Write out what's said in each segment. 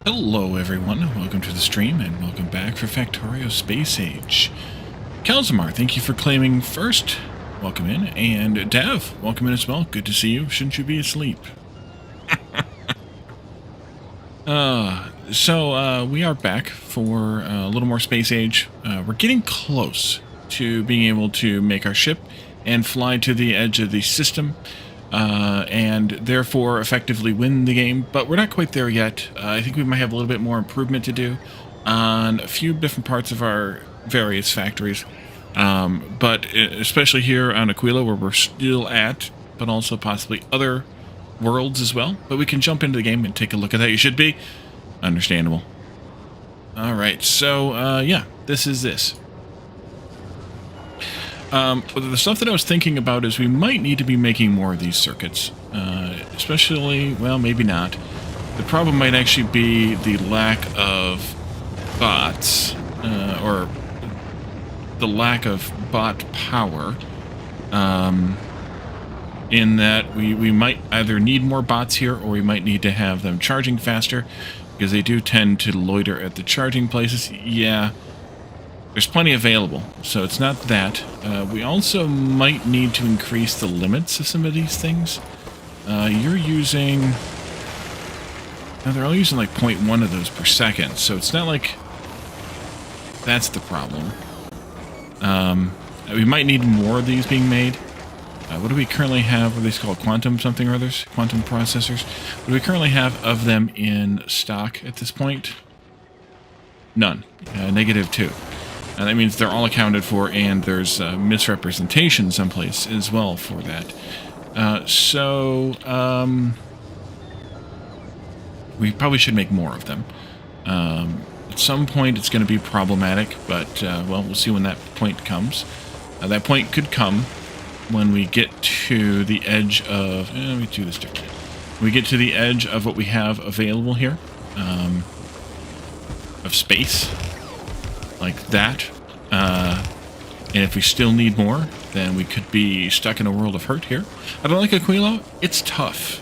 Hello everyone, welcome to the stream and welcome back for Factorio Space Age. Kalzamar, thank you for claiming first. Welcome in. And Dav, welcome in as well. Good to see you. Shouldn't you be asleep? So we are back for a little more Space Age. We're getting close to being able to make our ship and fly to the edge of the system. And therefore effectively win the game, but we're not quite there yet. I think we might have a little bit more improvement to do on a few different parts of our various factories, but especially here on Aquilo, where we're still at, but also possibly other worlds as well. But we can jump into the game and take a look at that. You should be understandable. Alright, so yeah, this is this. The stuff that I was thinking about is we might need to be making more of these circuits, especially, well, maybe not. The problem might actually be the lack of bots, or the lack of bot power, in that we might either need more bots here, or we might need to have them charging faster, because they do tend to loiter at the charging places. Yeah. There's plenty available, so it's not that. We also might need to increase the limits of some of these things. You're using... Now they're all using like 0.1 of those per second, so it's not like that's the problem. We might need more of these being made. What do we currently have? What are these called? Quantum something or others? Quantum processors? What do we currently have of them in stock at this point? None. -2. That means they're all accounted for, and there's misrepresentation someplace as well for that. We probably should make more of them. At some point it's going to be problematic, but, well, we'll see when that point comes. That point could come when we get to the edge of... let me do this differently. When we get to the edge of what we have available here, of space. Like that, and if we still need more, then we could be stuck in a world of hurt here. I don't like Aquilo. It's tough.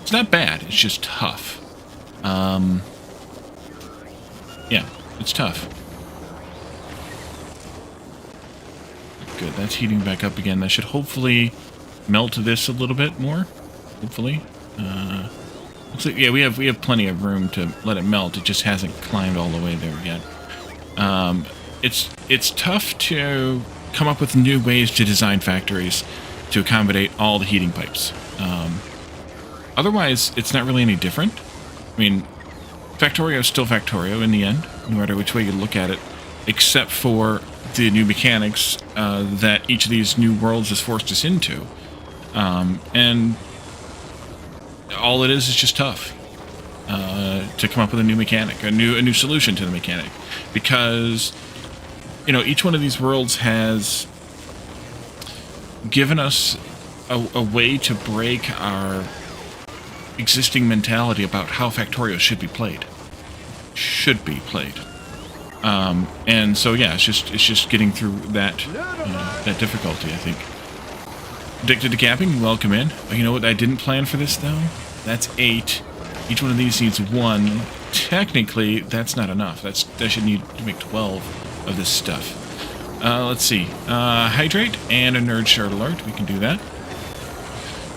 It's not bad. It's just tough. Yeah, it's tough. Good. That's heating back up again. That should hopefully melt this a little bit more. Hopefully. Looks like, yeah, we have plenty of room to let it melt. It just hasn't climbed all the way there yet. It's tough to come up with new ways to design factories to accommodate all the heating pipes. Otherwise, it's not really any different. I mean, Factorio is still Factorio in the end, no matter which way you look at it, except for the new mechanics that each of these new worlds has forced us into. And all it is just tough. To come up with a new mechanic, a new solution to the mechanic, because you know each one of these worlds has given us a way to break our existing mentality about how Factorio should be played. And so yeah, it's just getting through that that difficulty, I think. Addicted to capping, welcome in. Oh, you know what I didn't plan for this though? That's 8. Each one of these needs 1. Technically, that's not enough. That should need to make 12 of this stuff. Let's see. Hydrate and a nerd shirt alert. We can do that.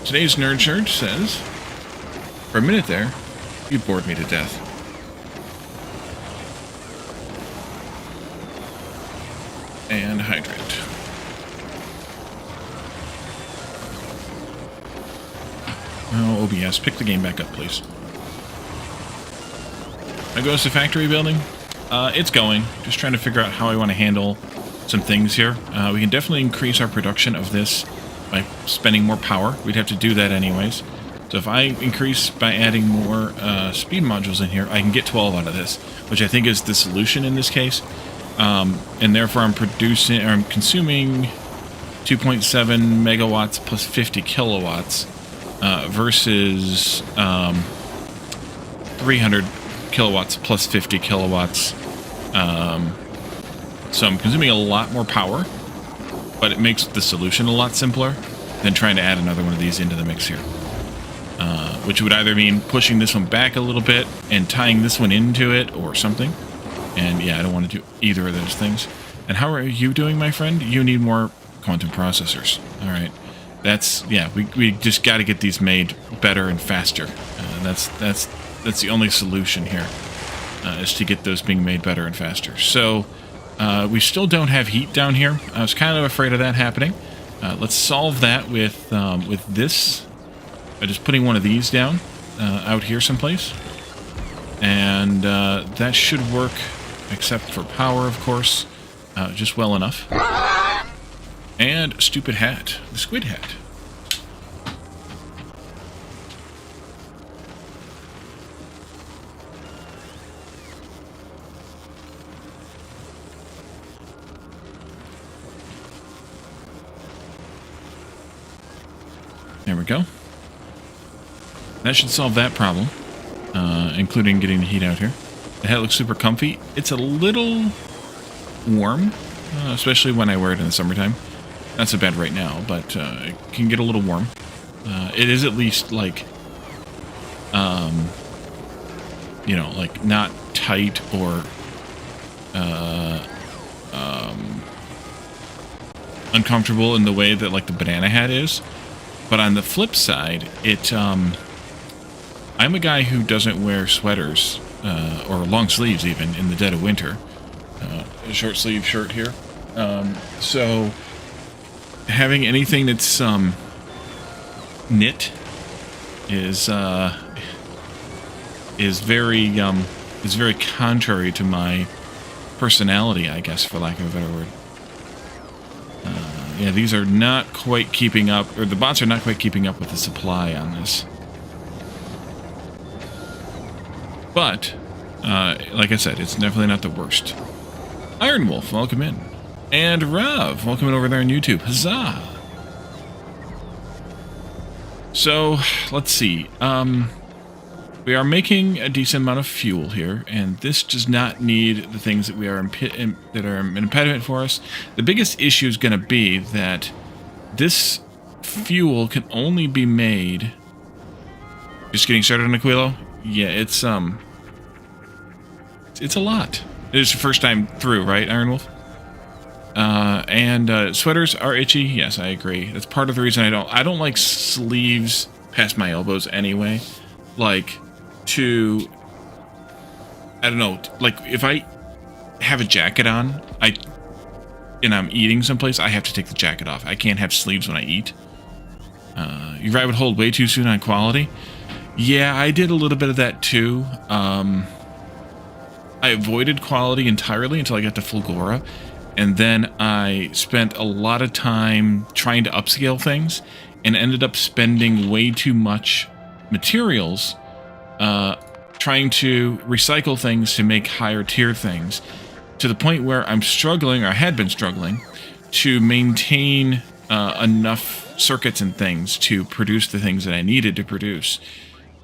Today's nerd shirt says, for a minute there, you bored me to death. And hydrate. Oh, OBS, pick the game back up, please. That goes to factory building. It's going. Just trying to figure out how I want to handle some things here. We can definitely increase our production of this by spending more power. We'd have to do that anyways. So if I increase by adding more speed modules in here, I can get 12 out of this, which I think is the solution in this case. And therefore I'm consuming 2.7 megawatts plus 50 kilowatts versus 300 kilowatts plus 50 kilowatts. So I'm consuming a lot more power, but it makes the solution a lot simpler than trying to add another one of these into the mix here. which would either mean pushing this one back a little bit and tying this one into it or something. And yeah, I don't want to do either of those things. And how are you doing, my friend? You need more quantum processors. All right. That's, yeah, we just got to get these made better and faster. That's the only solution here, is to get those being made better and faster. So we still don't have heat down here. I was kind of afraid of that happening. Let's solve that with this. By just putting one of these down out here someplace. And that should work, except for power, of course, just well enough. And stupid hat, the squid hat. There we go. That should solve that problem, including getting the heat out here. The hat looks super comfy. It's a little warm, especially when I wear it in the summertime. Not so bad right now, but it can get a little warm. It is at least like, you know, like not tight or uncomfortable in the way that like the banana hat is. But on the flip side, I'm a guy who doesn't wear sweaters or long sleeves even in the dead of winter. A short sleeve shirt here. So having anything that's knit is very contrary to my personality, I guess, for lack of a better word. Yeah, these are not quite keeping up, or the bots are not quite keeping up with the supply on this. But, like I said, it's definitely not the worst. Iron Wolf, welcome in. And Rav, welcome in over there on YouTube. Huzzah! So, let's see. We are making a decent amount of fuel here, and this does not need the things that that are an impediment for us. The biggest issue is going to be that this fuel can only be made. Just getting started on Aquilo? Yeah, it's a lot. It is your first time through, right, Iron Wolf? And sweaters are itchy. Yes, I agree. That's part of the reason I don't like sleeves past my elbows anyway. Like, I don't know, like if I have a jacket on, and I'm eating someplace, I have to take the jacket off. I can't have sleeves when I eat. Your rabbit hold way too soon on quality. Yeah, I did a little bit of that too. I avoided quality entirely until I got to Fulgora, and then I spent a lot of time trying to upscale things, and ended up spending way too much materials trying to recycle things to make higher tier things, to the point where I'm struggling, or had been struggling, to maintain enough circuits and things to produce the things that I needed to produce.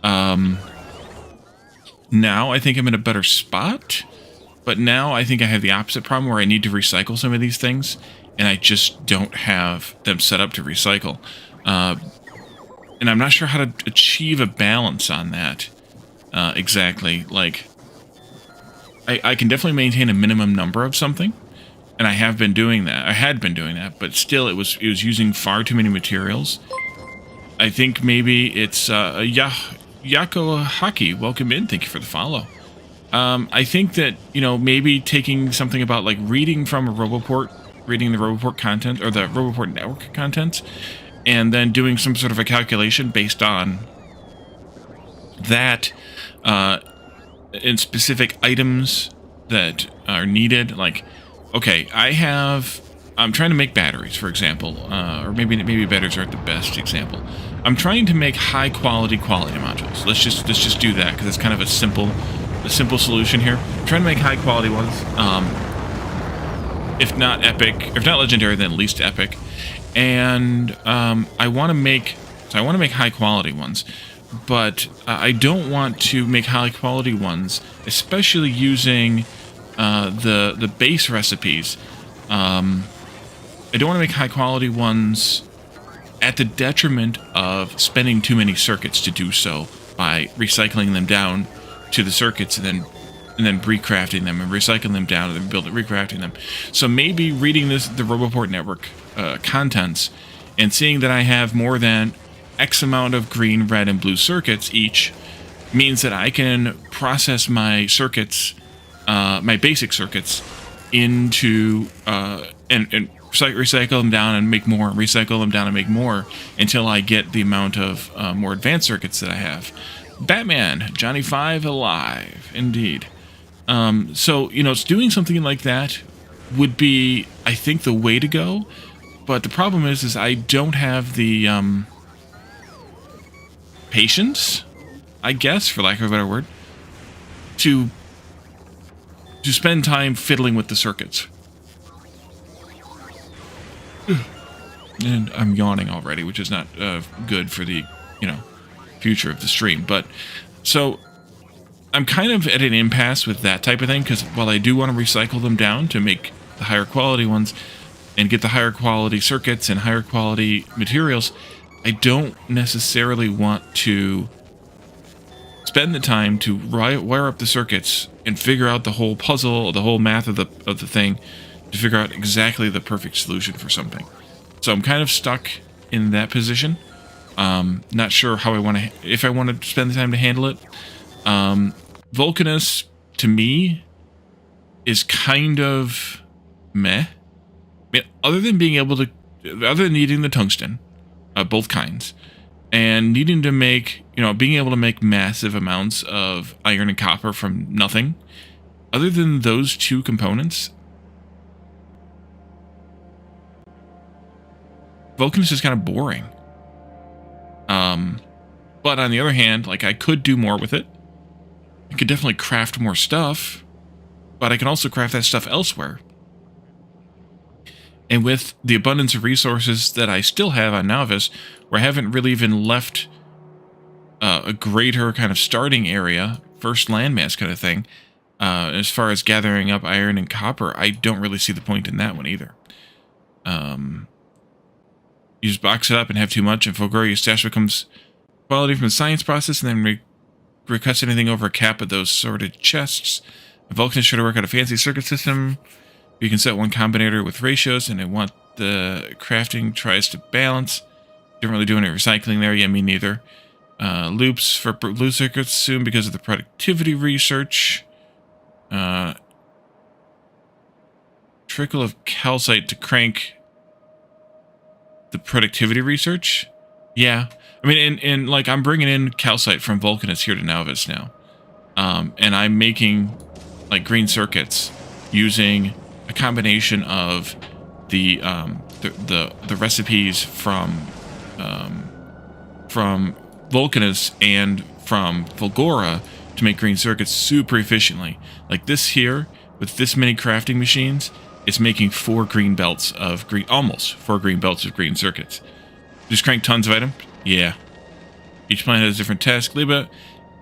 Now I think I'm in a better spot, but now I think I have the opposite problem where I need to recycle some of these things, and I just don't have them set up to recycle. And I'm not sure how to achieve a balance on that. Exactly. Like, I can definitely maintain a minimum number of something, and I have been doing that. I had been doing that, but still, it was using far too many materials. I think maybe it's Yako Haki. Welcome in. Thank you for the follow. I think that, you know, maybe taking something about like reading from a Roboport, reading the Roboport content or the Roboport network contents, and then doing some sort of a calculation based on that in specific items that are needed. Like, okay, I'm trying to make batteries, for example, or maybe batteries aren't the best example. I'm trying to make high quality modules. Let's just do that, because it's kind of a simple solution here. I'm trying to make high quality ones, if not epic, if not legendary, then at least epic. And I want to make high quality ones, but I don't want to make high quality ones, especially using the base recipes. I don't want to make high quality ones at the detriment of spending too many circuits to do so by recycling them down to the circuits and then recrafting them and recycling them down and then recrafting them. So maybe reading the Roboport network contents and seeing that I have more than X amount of green, red, and blue circuits each means that I can process my circuits, my basic circuits, into and recycle them down and make more, recycle them down and make more until I get the amount of more advanced circuits that I have. Batman, Johnny 5 alive, indeed. So, you know, it's doing something like that would be, I think, the way to go. But the problem is I don't have the patience, I guess, for lack of a better word, to spend time fiddling with the circuits. And I'm yawning already, which is not good for the, you know, future of the stream. But so I'm kind of at an impasse with that type of thing, because while I do want to recycle them down to make the higher quality ones and get the higher quality circuits and higher quality materials, I don't necessarily want to spend the time to wire up the circuits and figure out the whole puzzle, the whole math of the thing, to figure out exactly the perfect solution for something. So I'm kind of stuck in that position. Not sure how I want to, if I want to spend the time to handle it. Vulcanus, to me, is kind of meh. I mean, other than being able to, other than needing the tungsten, both kinds, and needing to make, you know, being able to make massive amounts of iron and copper from nothing, other than those two components, Vulcanus is kind of boring. But on the other hand, like, I could do more with it. I could definitely craft more stuff, but I can also craft that stuff elsewhere. And with the abundance of resources that I still have on Novice, where I haven't really even left a greater kind of starting area, first landmass kind of thing, as far as gathering up iron and copper, I don't really see the point in that one either. You just box it up and have too much, and Fulgura, your stash becomes quality from the science process, and then recuts anything over a cap of those sorted chests. Vulcanus should work out a fancy circuit system. You can set one combinator with ratios, and I want the crafting tries to balance. Don't really do any recycling there. Yeah, me neither. Loops for blue circuits soon because of the productivity research. Trickle of calcite to crank the productivity research. Yeah. I mean, and like, I'm bringing in calcite from Vulcanus here to Novice now. And I'm making, like, green circuits using a combination of the recipes from Vulcanus and from Fulgura to make green circuits super efficiently. Like this here, with this many crafting machines, it's making 4 green belts of green, almost 4 green belts of green circuits. Just crank tons of items. Yeah. Each planet has a different task. Gleba,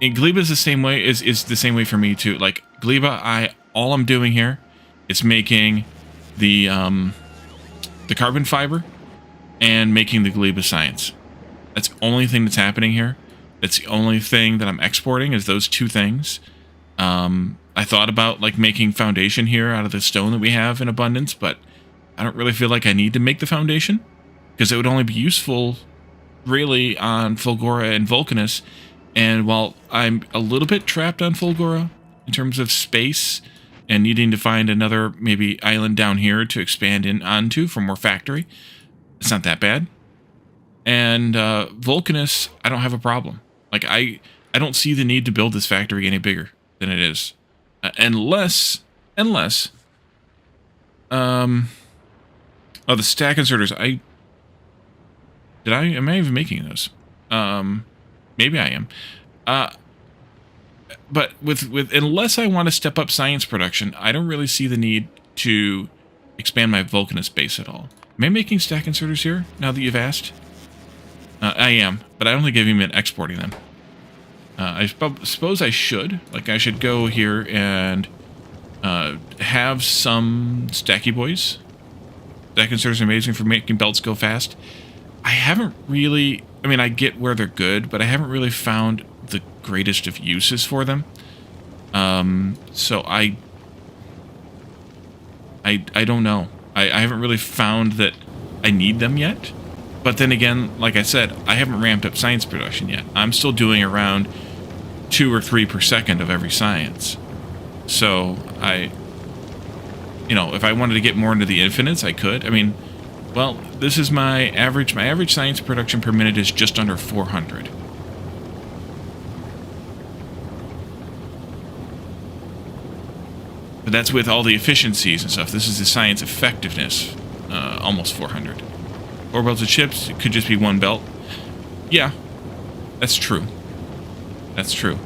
and Gleba is the same way. Is the same way for me too. Like Gleba, all I'm doing here is making the carbon fiber and making the Gleba science. That's the only thing that's happening here. That's the only thing that I'm exporting, is those 2 things. I thought about, like, making foundation here out of the stone that we have in abundance, but I don't really feel like I need to make the foundation, because it would only be useful really on Fulgura and Vulcanus. And while I'm a little bit trapped on Fulgura in terms of space and needing to find another maybe island down here to expand in onto for more factory, it's not that bad. And Vulcanus, I don't have a problem. Like, I don't see the need to build this factory any bigger than it is. Unless oh, the stack inserters, am I even making those? Maybe I am. But with unless I want to step up science production, I don't really see the need to expand my Vulcanus base at all. Am I making stack inserters here, now that you've asked? I am, but I only gave him an exporting them. I suppose I should. Like, I should go here and have some stacky boys. Stack inserters are amazing for making belts go fast. I haven't really, I mean, I get where they're good, but I haven't really found the greatest of uses for them. So I don't know. I haven't really found that I need them yet. But then again, like I said, I haven't ramped up science production yet. I'm still doing around 2 or 3 per second of every science. So you know, if I wanted to get more into the infinites, I could. I mean, well, this is my average. My average science production per minute is just under 400. But that's with all the efficiencies and stuff. This is the science effectiveness, almost 400. 4 belts of chips, it could just be 1 belt. Yeah, that's true. That's true.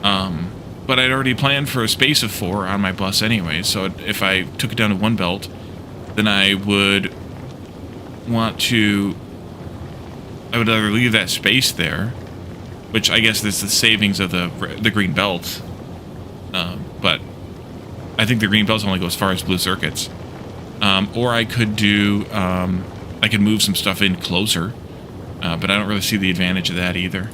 But I'd already planned for a space of 4 on my bus anyway, so if I took it down to 1 belt, then I would want to... I would either leave that space there, which I guess is the savings of the green belt, but I think the green belt only goes as far as blue circuits. Or I could do... I could move some stuff in closer, but I don't really see the advantage of that either.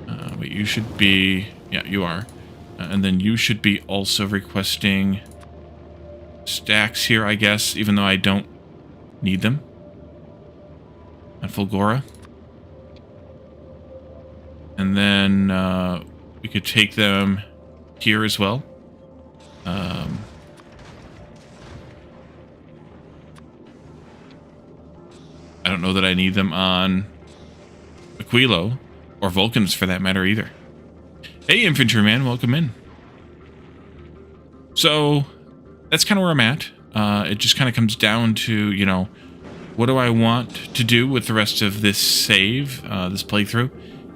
But you should be... Yeah, you are. And then you should be also requesting stacks here, I guess, even though I don't need them. And Fulgora. And then we could take them here as well. I don't know that I need them on Aquilo, or Vulcans for that matter either. Hey, Infantryman, welcome in. So, that's kind of where I'm at. It just kind of comes down to, you know, what do I want to do with the rest of this save, this playthrough?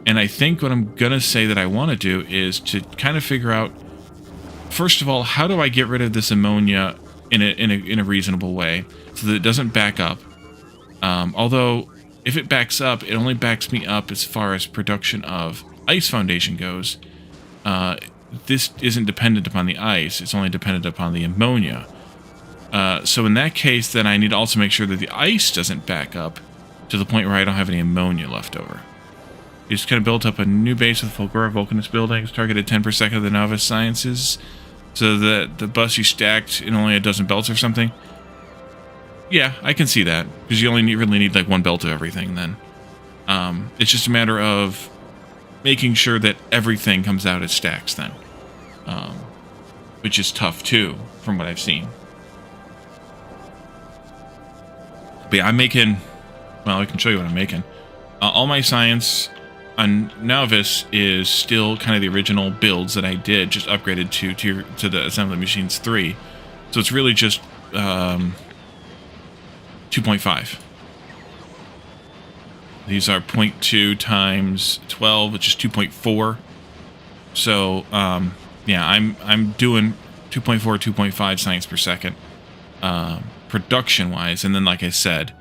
And I think what I'm going to say that I want to do is to kind of figure out, first of all, how do I get rid of this ammonia in a reasonable way so that it doesn't back up? Although, if it backs up, it only backs me up as far as production of ice foundation goes. This isn't dependent upon the ice, it's only dependent upon the ammonia. So in that case, then I need to also make sure that the ice doesn't back up to the point where I don't have any ammonia left over. You just kind of built up a new base with Fulgora Vulcanist buildings, targeted 10 per second of the novice sciences, so that the bus you stacked in only a dozen belts or something. Yeah, I can see that, because you only really need like 1 belt of everything then. It's just a matter of making sure that everything comes out as stacks then. Which is tough too, from what I've seen. But yeah, I'm making... Well, I can show you what I'm making. All my science on Novice is still kind of the original builds that I did, just upgraded to the Assembly Machines 3. So it's really just 2.5. These are 0.2 times 12, which is 2.4. So, yeah, I'm doing 2.4, 2.5 science per second, production-wise. And then, like I said,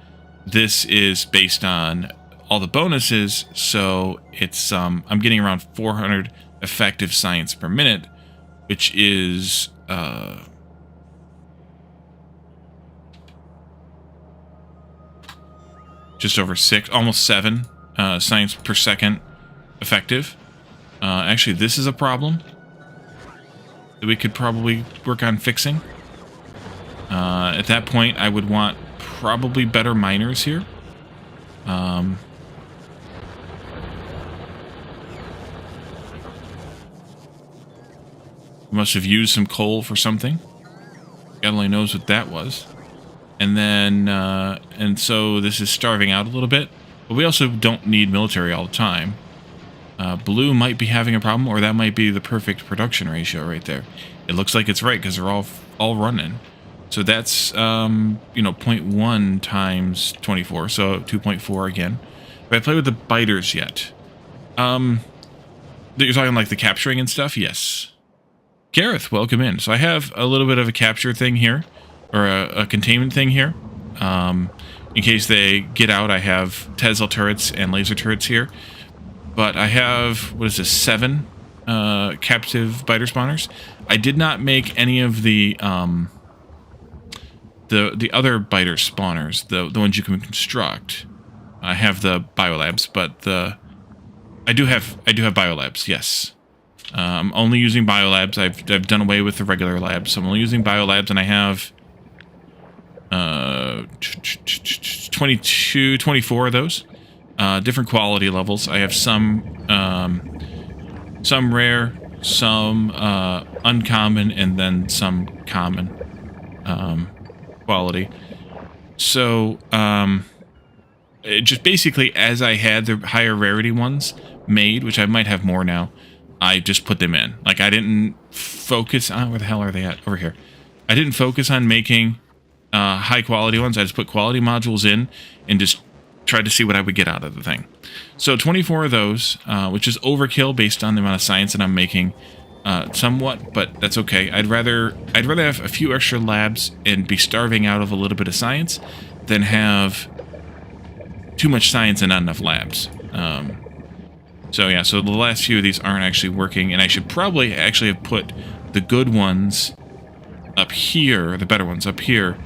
this is based on all the bonuses, so it's I'm getting around 400 effective science per minute, which is just over 6, almost 7 science per second effective. Actually, this is a problem that we could probably work on fixing. At that point, I would want probably better miners here. Must have used some coal for something. God only knows what that was. And then, and so this is starving out a little bit. But we also don't need military all the time. Blue might be having a problem, or that might be the perfect production ratio right there. It looks like it's right, because they're all running. So that's, you know, 0.1 times 24, so 2.4 again. Have I played with the biters yet? You're talking like the capturing and stuff? Yes. Gareth, welcome in. So I have a little bit of a capture thing here, or a containment thing here. In case they get out, I have Tesla turrets and laser turrets here. But I have, what is this, 7 captive biter spawners. I did not make any of the the other biter spawners, the ones you can construct. I have the biolabs, but I do have biolabs. Yes, I'm only using biolabs. I've done away with the regular labs, so I'm only using biolabs, and I have 24 of those. Different quality levels. I have some rare, some uncommon, and then some common quality. So it just basically, as I had the higher rarity ones made, which I might have more now, I just put them in. Like, I didn't focus on, where the hell are they at? Over here. I didn't focus on making high quality ones. I just put quality modules in and just tried to see what I would get out of the thing. So 24 of those, which is overkill based on the amount of science that I'm making, somewhat, but that's okay. I'd rather have a few extra labs and be starving out of a little bit of science than have too much science and not enough labs. So yeah, so the last few of these aren't actually working, and I should probably actually have put the good ones up here, the better ones up here.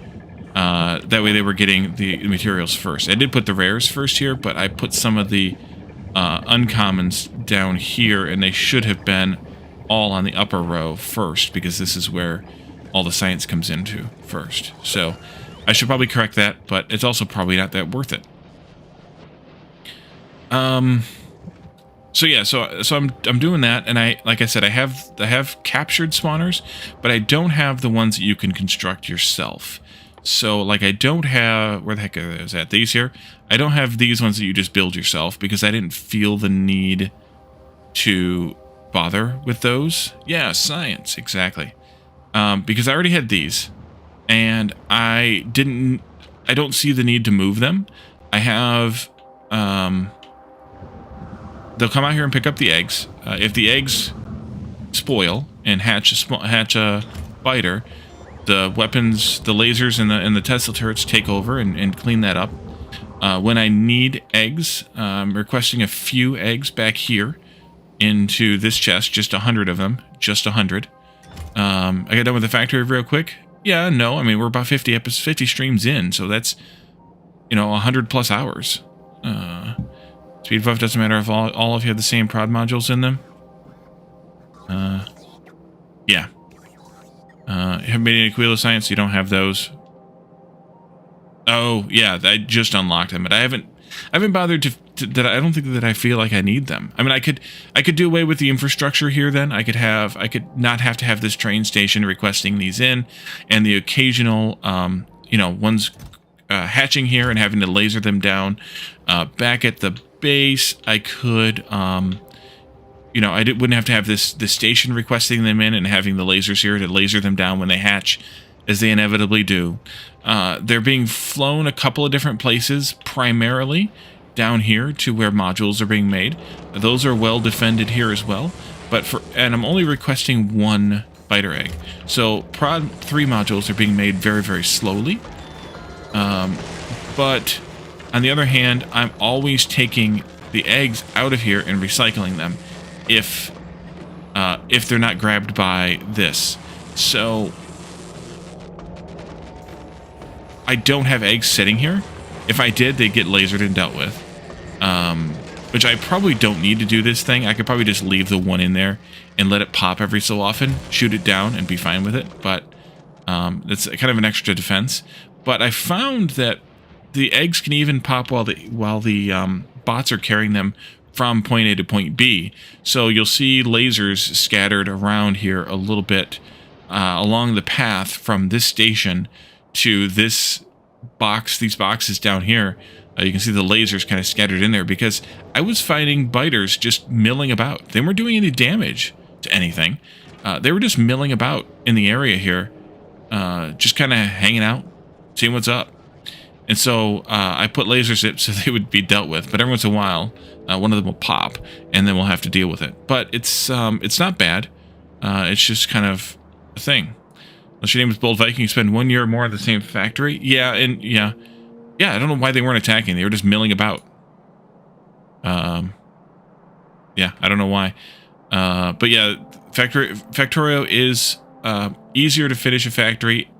That way they were getting the materials first. I did put the rares first here, but I put some of the uncommons down here, and they should have been all on the upper row first, because this is where all the science comes into first. So I should probably correct that, but it's also probably not that worth it. So yeah, so I'm doing that, and like I said, I have captured spawners, but I don't have the ones that you can construct yourself. So like, I don't have, where the heck is that? These here? I don't have these ones that you just build yourself, because I didn't feel the need to bother with those. Yeah, science, exactly. Because I already had these, and I don't see the need to move them. I have, they'll come out here and pick up the eggs. If the eggs spoil and hatch a biter, the weapons, the lasers, and the Tesla turrets take over and clean that up. When I need eggs, I'm requesting a few eggs back here into this chest, just 100 of them, just 100. I got done with the factory real quick. Yeah, no, I mean, we're about 50 streams in, so that's, 100 plus hours. Speed buff doesn't matter if all of you have the same prod modules in them. Yeah. Haven't made any Aquilo science, you don't have those. Oh, yeah, I just unlocked them, but I haven't bothered to that. I don't think that I feel like I need them. I mean, I could do away with the infrastructure here then. I could not have to have this train station requesting these in, and the occasional, ones hatching here and having to laser them down. Back at the base, I could, I wouldn't have to have this station requesting them in and having the lasers here to laser them down when they hatch, as they inevitably do. They're being flown a couple of different places, primarily down here to where modules are being made. Those are well defended here as well. And I'm only requesting one biter egg. So prod 3 modules are being made very, very slowly. But on the other hand, I'm always taking the eggs out of here and recycling them if they're not grabbed by this. So I don't have eggs sitting here. If I did, they'd get lasered and dealt with. Which I probably don't need to do this thing. I could probably just leave the one in there and let it pop every so often, shoot it down, and be fine with it. But it's kind of an extra defense. But I found that the eggs can even pop while the bots are carrying them from point A to point B. So you'll see lasers scattered around here a little bit along the path from this station to this box, these boxes down here. You can see the lasers kind of scattered in there because I was finding biters just milling about. They weren't doing any damage to anything. They were just milling about in the area here, just kind of hanging out, seeing what's up. And so I put laser zips so they would be dealt with. But every once in a while, one of them will pop, and then we'll have to deal with it. But it's not bad. It's just kind of a thing. Unless your name is Bold Viking, you spend 1 year or more at the same factory. Yeah, I don't know why they weren't attacking. They were just milling about. Yeah, I don't know why. But yeah, Factorio is easier to finish a factory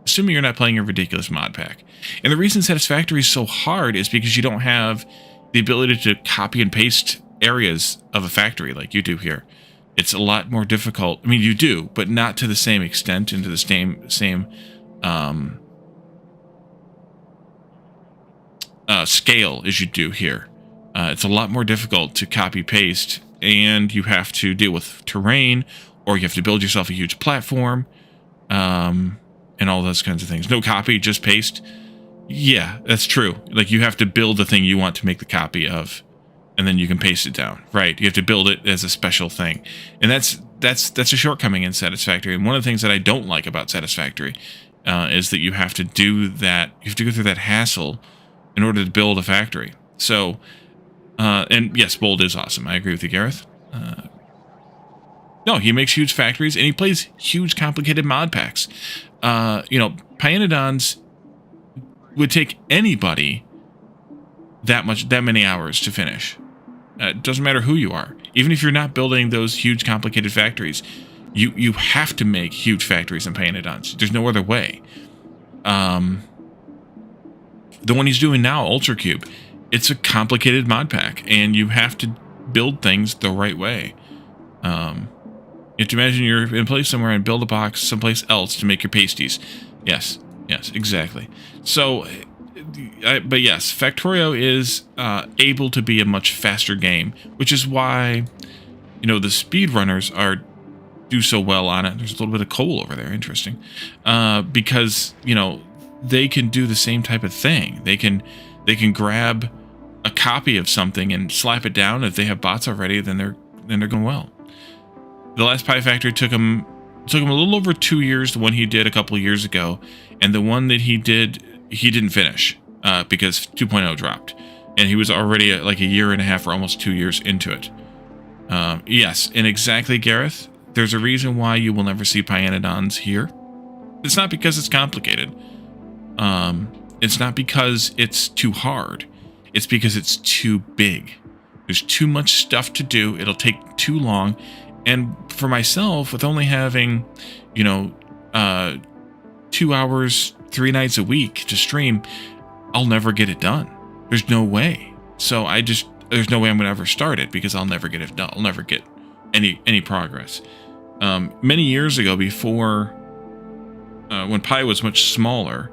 assuming you're not playing a ridiculous mod pack. And the reason Satisfactory is so hard is because you don't have the ability to copy and paste areas of a factory like you do here. It's a lot more difficult. I mean, you do, but not to the same extent and to the same scale as you do here. It's a lot more difficult to copy paste, and you have to deal with terrain, or you have to build yourself a huge platform, and all those kinds of things. No copy, just paste. Yeah, that's true. Like, you have to build the thing you want to make the copy of, and then you can paste it down. Right? You have to build it as a special thing, and that's a shortcoming in Satisfactory. And one of the things that I don't like about Satisfactory is that you have to do that. You have to go through that hassle in order to build a factory. So, and yes, Bold is awesome. I agree with you, Gareth. No, he makes huge factories, and he plays huge, complicated mod packs. You know, Pyanodons would take anybody that many hours to finish. It doesn't matter who you are. Even if you're not building those huge, complicated factories, you have to make huge factories in Pyanodons. There's no other way. The one he's doing now, Ultra Cube, it's a complicated mod pack, and you have to build things the right way. You have to imagine you're in a place somewhere and build a box someplace else to make your pasties. Yes, exactly. So, but yes, Factorio is able to be a much faster game, which is why, you know, the speedrunners do so well on it. There's a little bit of coal over there, interesting, because, you know, they can do the same type of thing. They can grab a copy of something and slap it down. If they have bots already, then they're going well. The last Pi Factory took him a little over 2 years. The one he did a couple of years ago, and the one that he didn't finish because 2.0 dropped, and he was already like a year and a half or almost 2 years into it. Yes, and exactly, Gareth. There's a reason why you will never see Pyanodons here. It's not because it's complicated. It's not because it's too hard. It's because it's too big. There's too much stuff to do. It'll take too long. And for myself, with only having, you know, 2 hours, 3 nights a week to stream, I'll never get it done. There's no way. So there's no way I'm going to ever start it, because I'll never get it done. I'll never get any progress. Many years ago, before, when Pi was much smaller,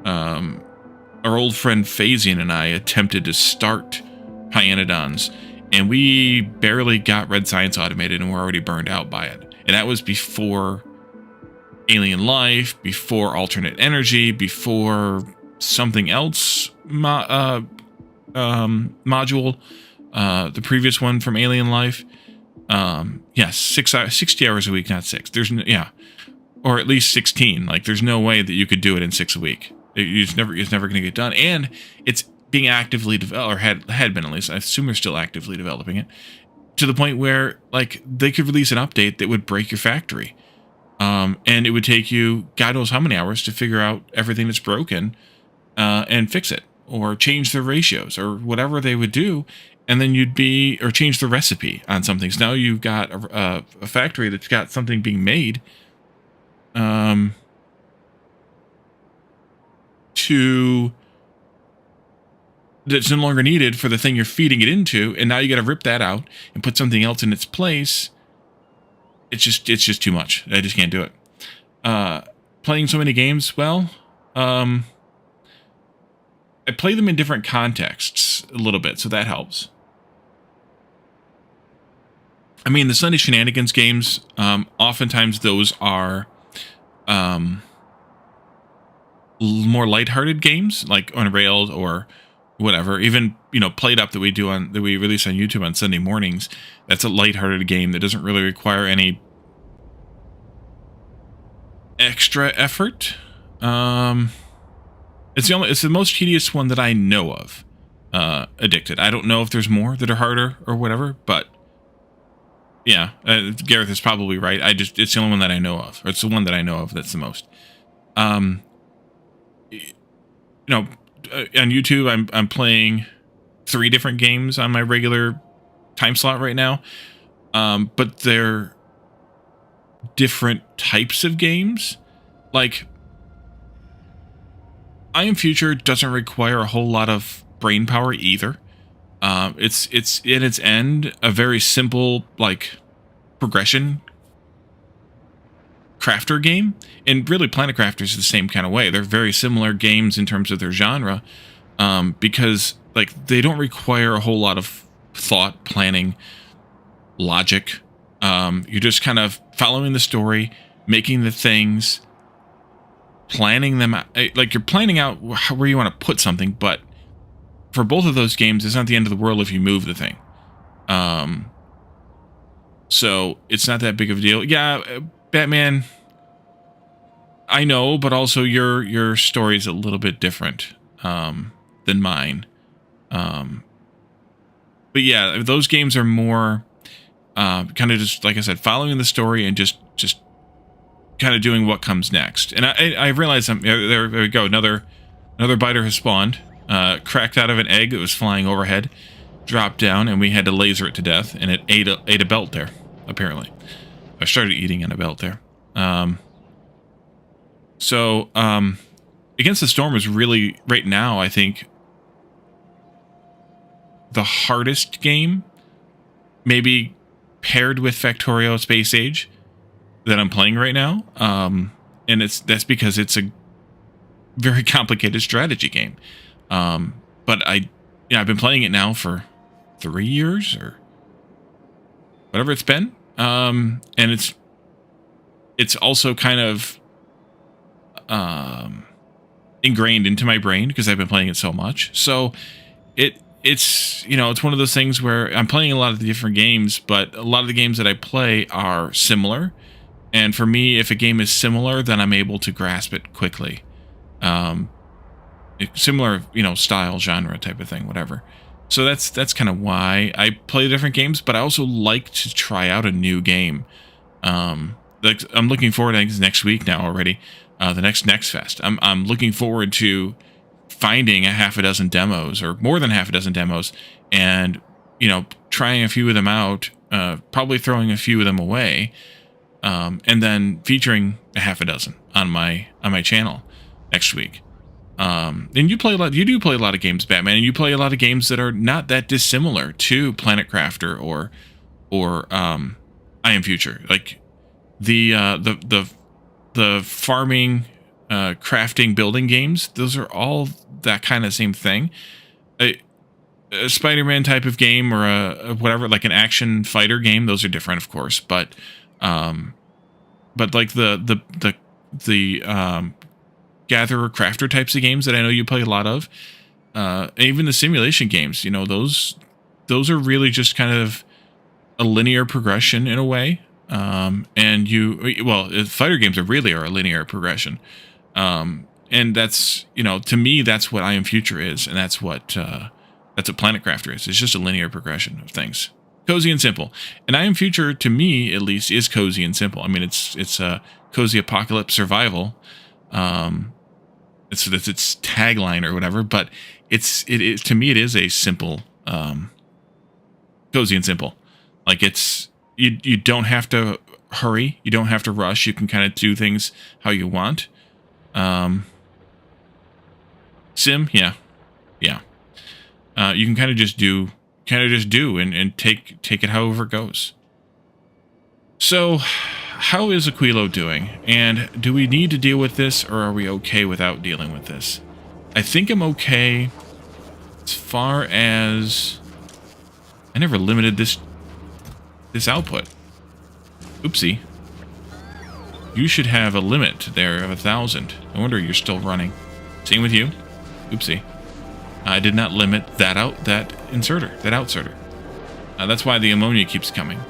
our old friend Phasian and I attempted to start Pyanodons, and we barely got Red Science automated, and we're already burned out by it. And that was before Alien Life, before Alternate Energy, before something else module, the previous one from Alien Life. Yes, 60 hours a week, not 6. Or at least 16. Like, there's no way that you could do it in 6 a week. It's never going to get done, and it's being actively developed, or had been, at least. I assume they're still actively developing it, to the point where, like, they could release an update that would break your factory, and it would take you God knows how many hours to figure out everything that's broken, and fix it, or change the ratios, or whatever they would do, and then or change the recipe on something. So now you've got a factory that's got something being made, that's no longer needed for the thing you're feeding it into, and now you got to rip that out and put something else in its place. It's just too much. I just can't do it. Playing so many games, well, I play them in different contexts a little bit, so that helps. I mean, the Sunday Shenanigans games, oftentimes those are more lighthearted games, like Unrailed or whatever. Even, you know, Played Up that we release on YouTube on Sunday mornings. That's a lighthearted game that doesn't really require any extra effort. It's the most tedious one that I know of. Addicted. I don't know if there's more that are harder or whatever, but yeah, Gareth is probably right. It's the only one that I know of, or it's the one that I know of that's the most. You know, on YouTube, I'm playing 3 different games on my regular time slot right now, but they're different types of games. Like, I Am Future doesn't require a whole lot of brain power either. It's in its end a very simple like progression crafter game, and really Planet Crafter is the same kind of way. They're very similar games in terms of their genre, because like they don't require a whole lot of thought, planning, logic. You're just kind of following the story, making the things, planning them out. Like you're planning out where you want to put something, but for both of those games, it's not the end of the world if you move the thing. So it's not that big of a deal. Yeah, Batman, I know, but also your story is a little bit different than mine. But yeah, those games are more kind of just, like I said, following the story and just kind of doing what comes next. And I realized there we go. Another biter has spawned, cracked out of an egg that was flying overhead, dropped down, and we had to laser it to death, and it ate a belt there, apparently. I started eating in a belt there. So Against the Storm is really, right now, I think, the hardest game, maybe paired with Factorio Space Age, that I'm playing right now. And that's because it's a very complicated strategy game. But I've been playing it now for 3 years or whatever it's been. And it's also kind of ingrained into my brain because I've been playing it so much. So it's one of those things where I'm playing a lot of the different games, but a lot of the games that I play are similar. And for me, if a game is similar, then I'm able to grasp it quickly. Similar, style, genre type of thing, whatever. So that's kind of why I play different games, but I also like to try out a new game. I'm looking forward to next week now already. The next Fest. I'm looking forward to finding a half a dozen demos or more than half a dozen demos and, trying a few of them out, probably throwing a few of them away, and then featuring a half a dozen on my channel next week. And you do play a lot of games, Batman, and you play a lot of games that are not that dissimilar to Planet Crafter or I Am Future. Like the farming, crafting, building games, those are all that kind of same thing. A Spider-Man type of game or a whatever, like an action fighter game, those are different, of course, but like the gatherer crafter types of games that I know you play a lot of, even the simulation games, those are really just kind of a linear progression in a way. And fighter games are a linear progression. And that's, to me, that's what I Am Future is. And that's what Planet Crafter is. It's just a linear progression of things. Cozy and simple. And I Am Future, to me, at least, is cozy and simple. I mean, it's a cozy apocalypse survival. It's its tagline or whatever, but to me, it is a simple, cozy and simple. Like you don't have to hurry. You don't have to rush. You can kind of do things how you want. Sim, yeah. You can kind of just do and take it however it goes. So, how is Aquilo doing? And do we need to deal with this, or are we okay without dealing with this? I think I'm okay as far as I never limited this output. Oopsie. You should have a limit there of 1,000. No wonder you're still running. Same with you. Oopsie. I did not limit that outsider. That's why the ammonia keeps coming.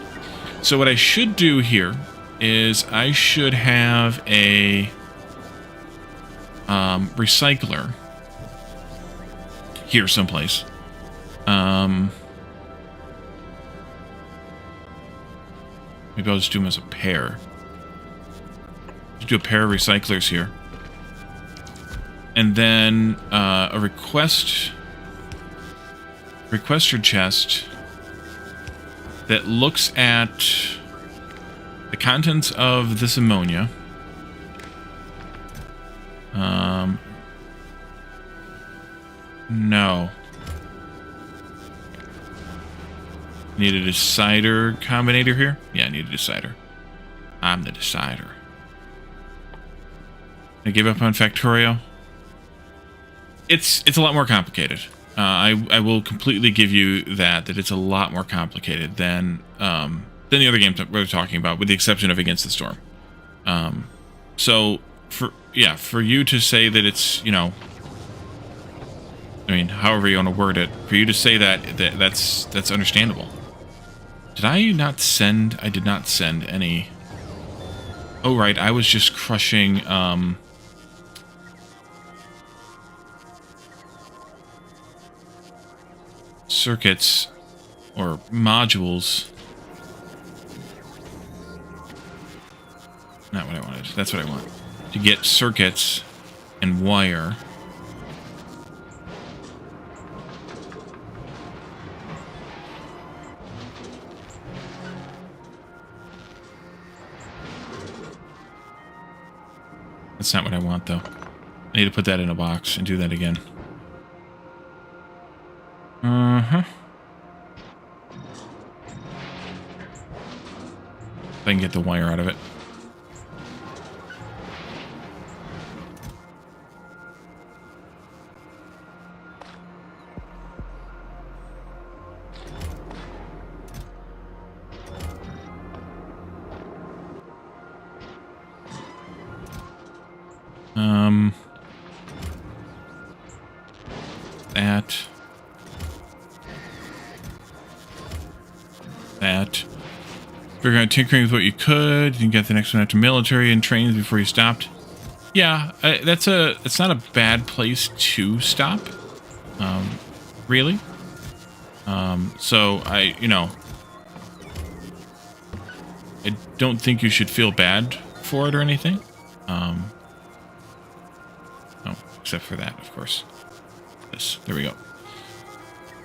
So what I should do here is I should have a recycler here someplace. Maybe I'll just do them as a pair. Just do a pair of recyclers here. And then a requester chest that looks at the contents of this ammonia. No. Need a decider combinator here? Yeah, I need a decider. I'm the decider. I give up on Factorio. It's a lot more complicated. I will completely give you that it's a lot more complicated than the other games that we're talking about, with the exception of Against the Storm. So for you to say that it's, you know, I mean, however you want to word it, for you to say that's understandable. Did I not send? I did not send any. Oh right, I was just crushing circuits or modules. Not what I wanted. That's what I want. To get circuits and wire. That's not what I want, though. I need to put that in a box and do that again. Uh-huh. If I can get the wire out of it. That. Figure out tinkering with what you could. You can get the next one after military and trains before you stopped. Yeah, it's not a bad place to stop. Really. So I don't think you should feel bad for it or anything. Oh, except for that, of course. There we go.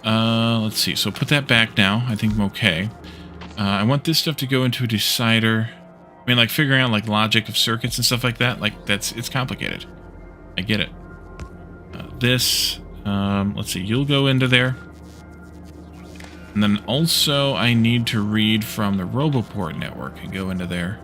Let's see. So put that back now. I think I'm okay. I want this stuff to go into a decider. I mean, like figuring out like logic of circuits and stuff like that. Like it's complicated. I get it. Let's see. You'll go into there. And then also I need to read from the Roboport network and go into there.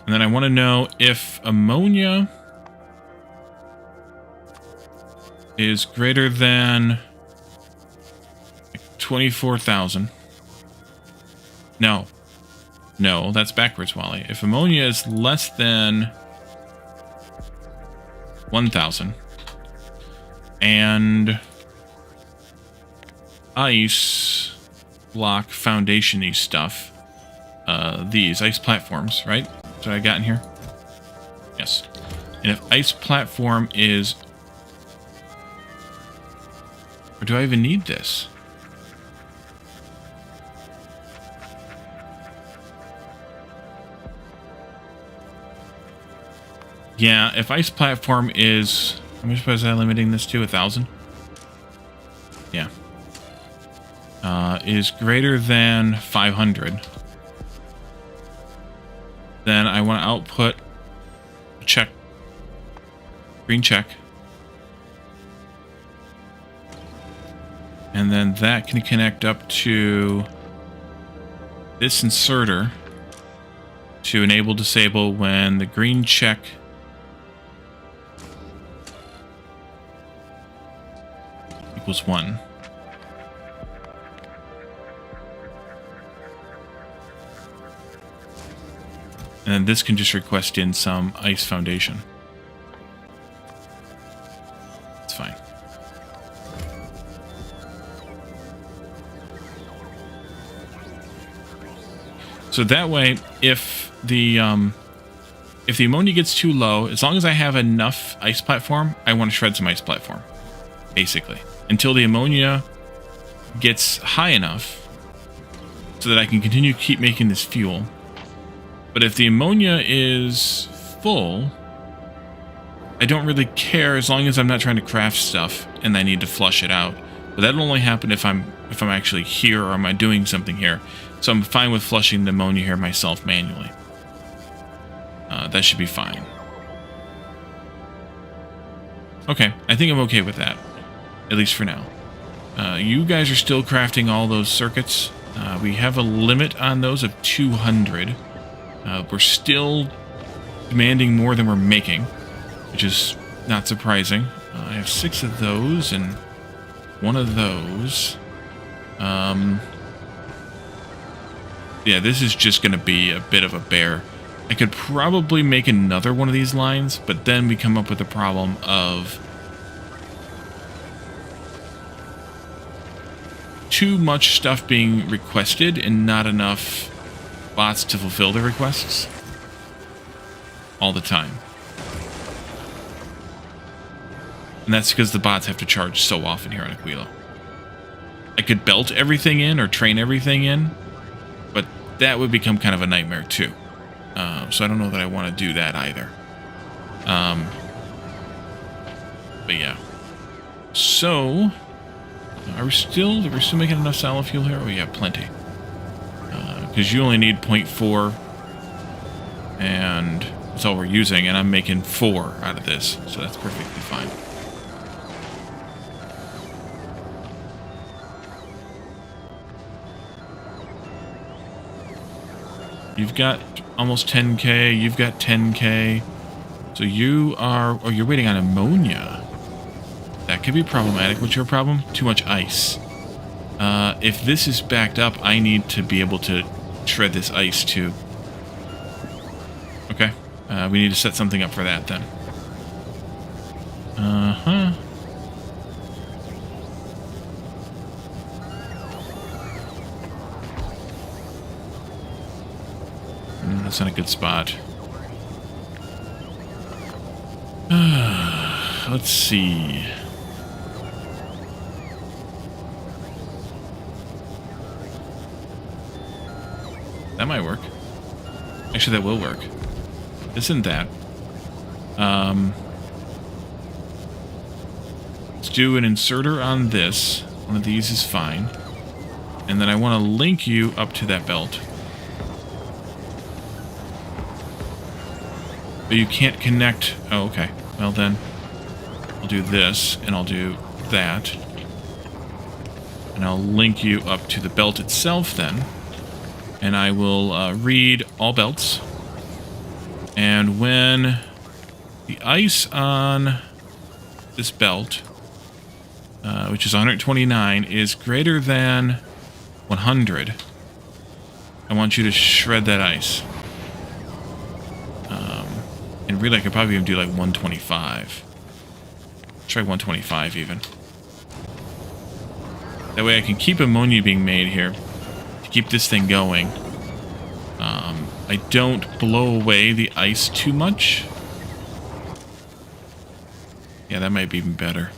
And then I want to know if ammonia is greater than 24,000. No, that's backwards, Wally. If ammonia is less than 1,000 and ice block foundation-y stuff, these ice platforms, right? That's what I got in here. Yes. And if ice platform is... Or do I even need this? Yeah, if ice platform is... How much was I limiting this to? 1,000? Yeah. Is greater than 500. Then I want to output a check. Green check. And then that can connect up to this inserter to enable disable when the green check equals 1. And then this can just request in some ice foundation. It's fine. So that way, if the ammonia gets too low, as long as I have enough ice platform, I want to shred some ice platform, basically, until the ammonia gets high enough so that I can continue to keep making this fuel. But if the ammonia is full, I don't really care as long as I'm not trying to craft stuff and I need to flush it out. But that'll only happen if I'm actually here or am I doing something here. So I'm fine with flushing the ammonia here myself manually. That should be fine. Okay, I think I'm okay with that. At least for now. You guys are still crafting all those circuits. We have a limit on those of 200. We're still demanding more than we're making, which is not surprising. I have 6 of those and 1 of those. Yeah, this is just going to be a bit of a bear. I could probably make another one of these lines, but then we come up with the problem of too much stuff being requested and not enough bots to fulfill the requests all the time. And that's because the bots have to charge so often here on Aquilo. I could belt everything in or train everything in, but that would become kind of a nightmare too. So I don't know that I want to do that either. But yeah. So, are we still making enough salad fuel here? Oh yeah, plenty. Because you only need 0.4, and that's all we're using, and I'm making 4 out of this, so that's perfectly fine. You've got almost 10k, you've got 10k, so you are... Oh, you're waiting on ammonia. That could be problematic. What's your problem? Too much ice. If this is backed up, I need to be able to shred this ice too. Okay. We need to set something up for that then. Uh-huh. That's not a good spot. Let's see. That might work. Actually, that will work. Isn't that? Let's do an inserter on this. One of these is fine. And then I want to link you up to that belt. But you can't connect... Oh, okay. Well then, I'll do this, and I'll do that. And I'll link you up to the belt itself then. And I will read all belts. And when the ice on this belt, which is 129, is greater than 100, I want you to shred that ice. And really, I could probably even do like 125. Try 125 even. That way I can keep ammonia being made here to keep this thing going. I don't blow away the ice too much. Yeah, that might be even better.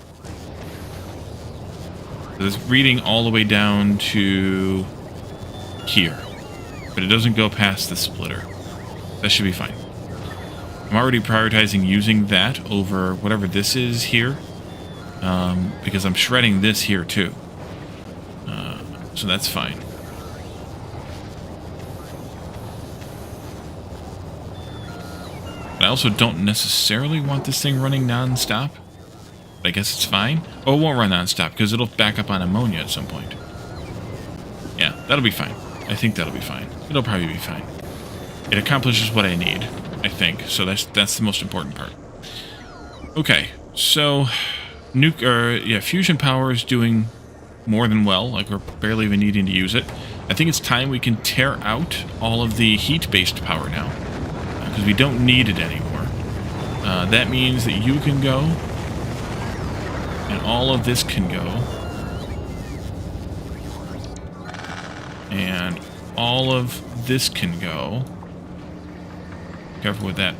So it's reading all the way down to here. But it doesn't go past the splitter. That should be fine. I'm already prioritizing using that over whatever this is here. Because I'm shredding this here too. So that's fine. But I also don't necessarily want this thing running non-stop. But I guess it's fine. Oh, it won't run non-stop because it'll back up on ammonia at some point. Yeah, that'll be fine. I think that'll be fine. It'll probably be fine. It accomplishes what I need, I think. So that's the most important part. Okay, so fusion power is doing more than well. Like, we're barely even needing to use it. I think it's time we can tear out all of the heat-based power now, because we don't need it anymore. That means that you can go, and all of this can go, and all of this can go. Careful with that.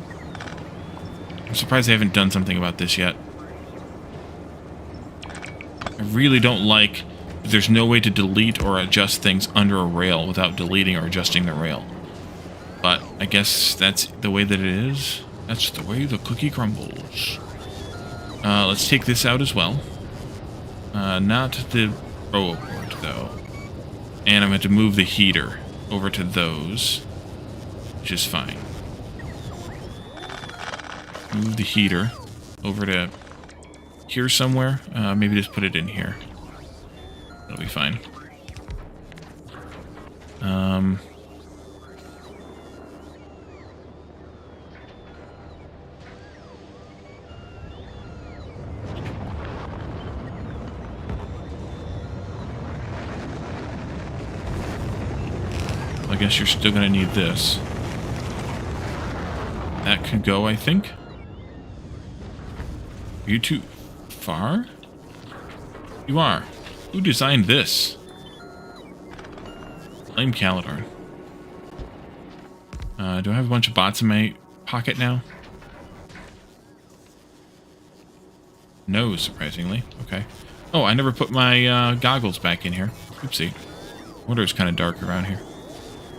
I'm surprised they haven't done something about this yet. I really don't like that there's no way to delete or adjust things under a rail without deleting or adjusting the rail. But I guess that's the way that it is. That's the way the cookie crumbles. Let's take this out as well. Not the row board, though. And I'm going to move the heater. over to those, which is fine. Move the heater over to here somewhere. Maybe just put it in here. That'll be fine. I guess you're still gonna need this. That could go, I think. Are you too far? You are. Who designed this? Flame Calidorn. Do I have a bunch of bots in my pocket now? No, surprisingly. Okay. Oh, I never put my goggles back in here. Oopsie. Wonder it's kind of dark around here.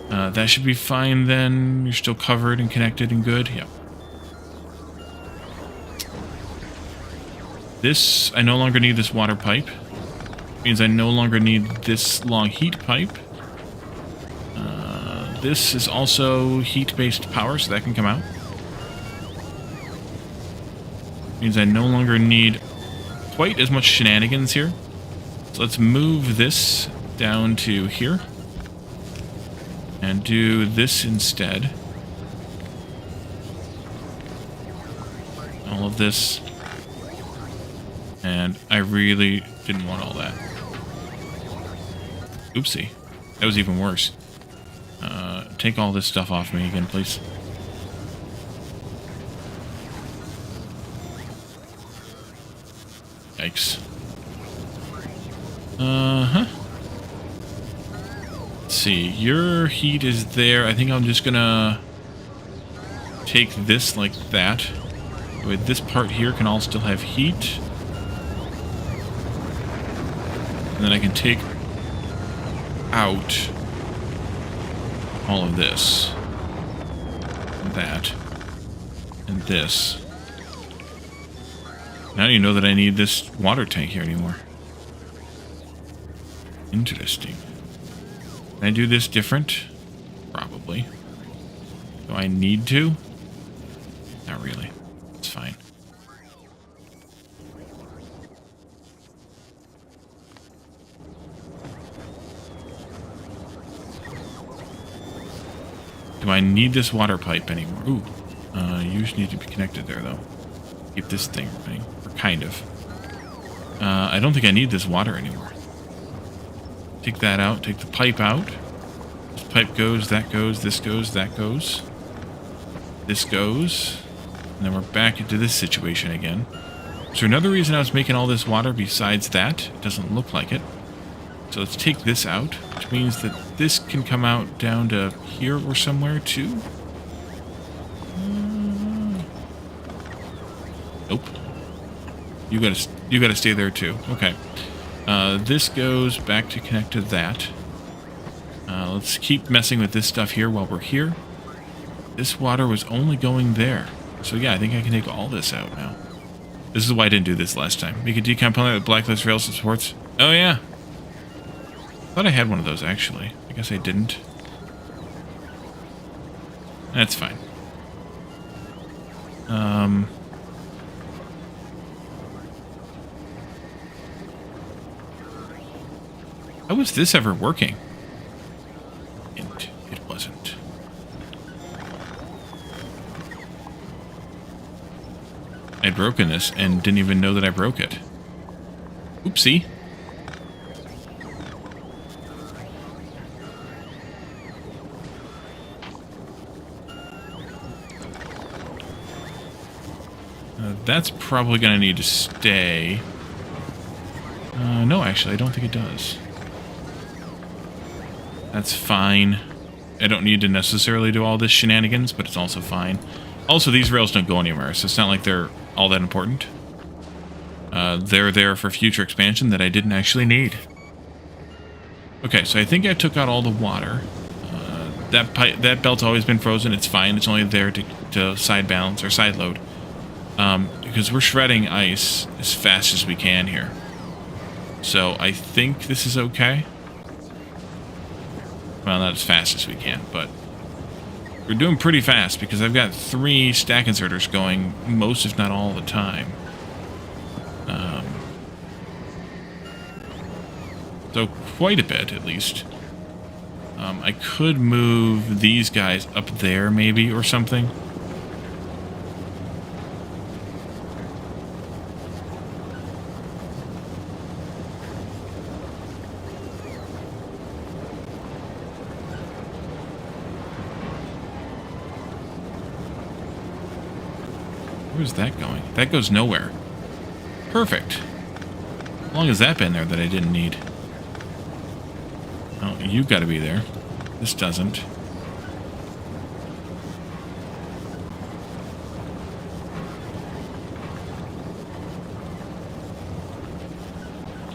That should be fine then. You're still covered and connected and good. Yep. This, I no longer need this water pipe. Means I no longer need this long heat pipe. This is also heat-based power, so that can come out. Means I no longer need quite as much shenanigans here. So let's move this down to here. And do this instead. All of this. And I really didn't want all that. Oopsie. That was even worse. Take all this stuff off me again, please. Yikes. Uh-huh. Let's see. Your heat is there. I think I'm just gonna take this like that. With this part here can all still have heat. And then I can take out all of this. And that. And this. Now you know that I need this water tank here anymore. Interesting. Can I do this different? Probably. Do I need to? Not really. It's fine. Do I need this water pipe anymore? Ooh. You just need to be connected there, though. Keep this thing running. Or kind of. I don't think I need this water anymore. Take that out. Take the pipe out. This pipe goes, that goes, this goes, that goes. This goes. And then we're back into this situation again. Is there another reason I was making all this water besides that? It doesn't look like it. So let's take this out, which means that this can come out down to here or somewhere too. Nope. You gotta stay there too. Okay. This goes back to connect to that. Let's keep messing with this stuff here while we're here. This water was only going there. So yeah, I think I can take all this out now. This is why I didn't do this last time. Make a decom planet with blacklist rails and supports. Oh yeah. I thought I had one of those, actually. I guess I didn't. That's fine. How was this ever working? And it wasn't. I'd broken this and didn't even know that I broke it. Oopsie. That's probably going to need to stay. No, actually, I don't think it does. That's fine. I don't need to necessarily do all this shenanigans, but it's also fine. Also, these rails don't go anywhere, so it's not like they're all that important. They're there for future expansion that I didn't actually need. Okay, so I think I took out all the water. That belt's always been frozen. It's fine. It's only there to side balance or side load. Because we're shredding ice as fast as we can here. So I think this is okay. Well, not as fast as we can, but we're doing pretty fast because I've got 3 stack inserters going most, if not all, the time. So quite a bit, at least. I could move these guys up there, maybe, or something. Where's that going? That goes nowhere. Perfect. How long has that been there that I didn't need? Oh, you've got to be there. This doesn't.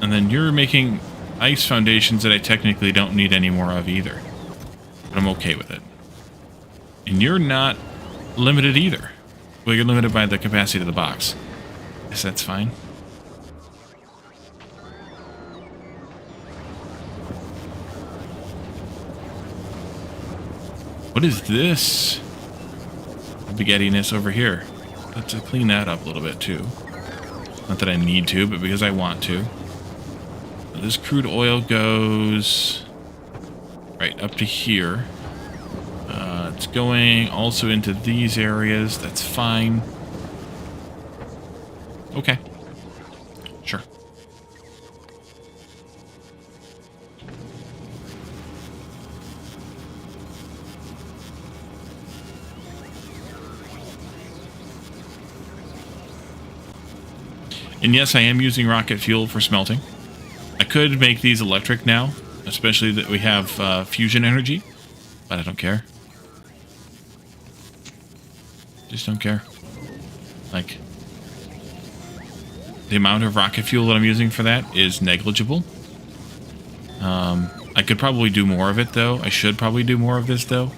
And then you're making ice foundations that I technically don't need any more of either. But I'm okay with it. And you're not limited either. Well, you're limited by the capacity of the box. Yes, that's fine. What is this spaghettiness over here? Let's clean that up a little bit too. Not that I need to, but because I want to. This crude oil goes right up to here. It's going also into these areas. That's fine. Okay. Sure. And yes, I am using rocket fuel for smelting. I could make these electric now, especially that we have fusion energy, but I don't care. Just don't care. Like, the amount of rocket fuel that I'm using for that is negligible. I could probably do more of it, though. I should probably do more of this, though.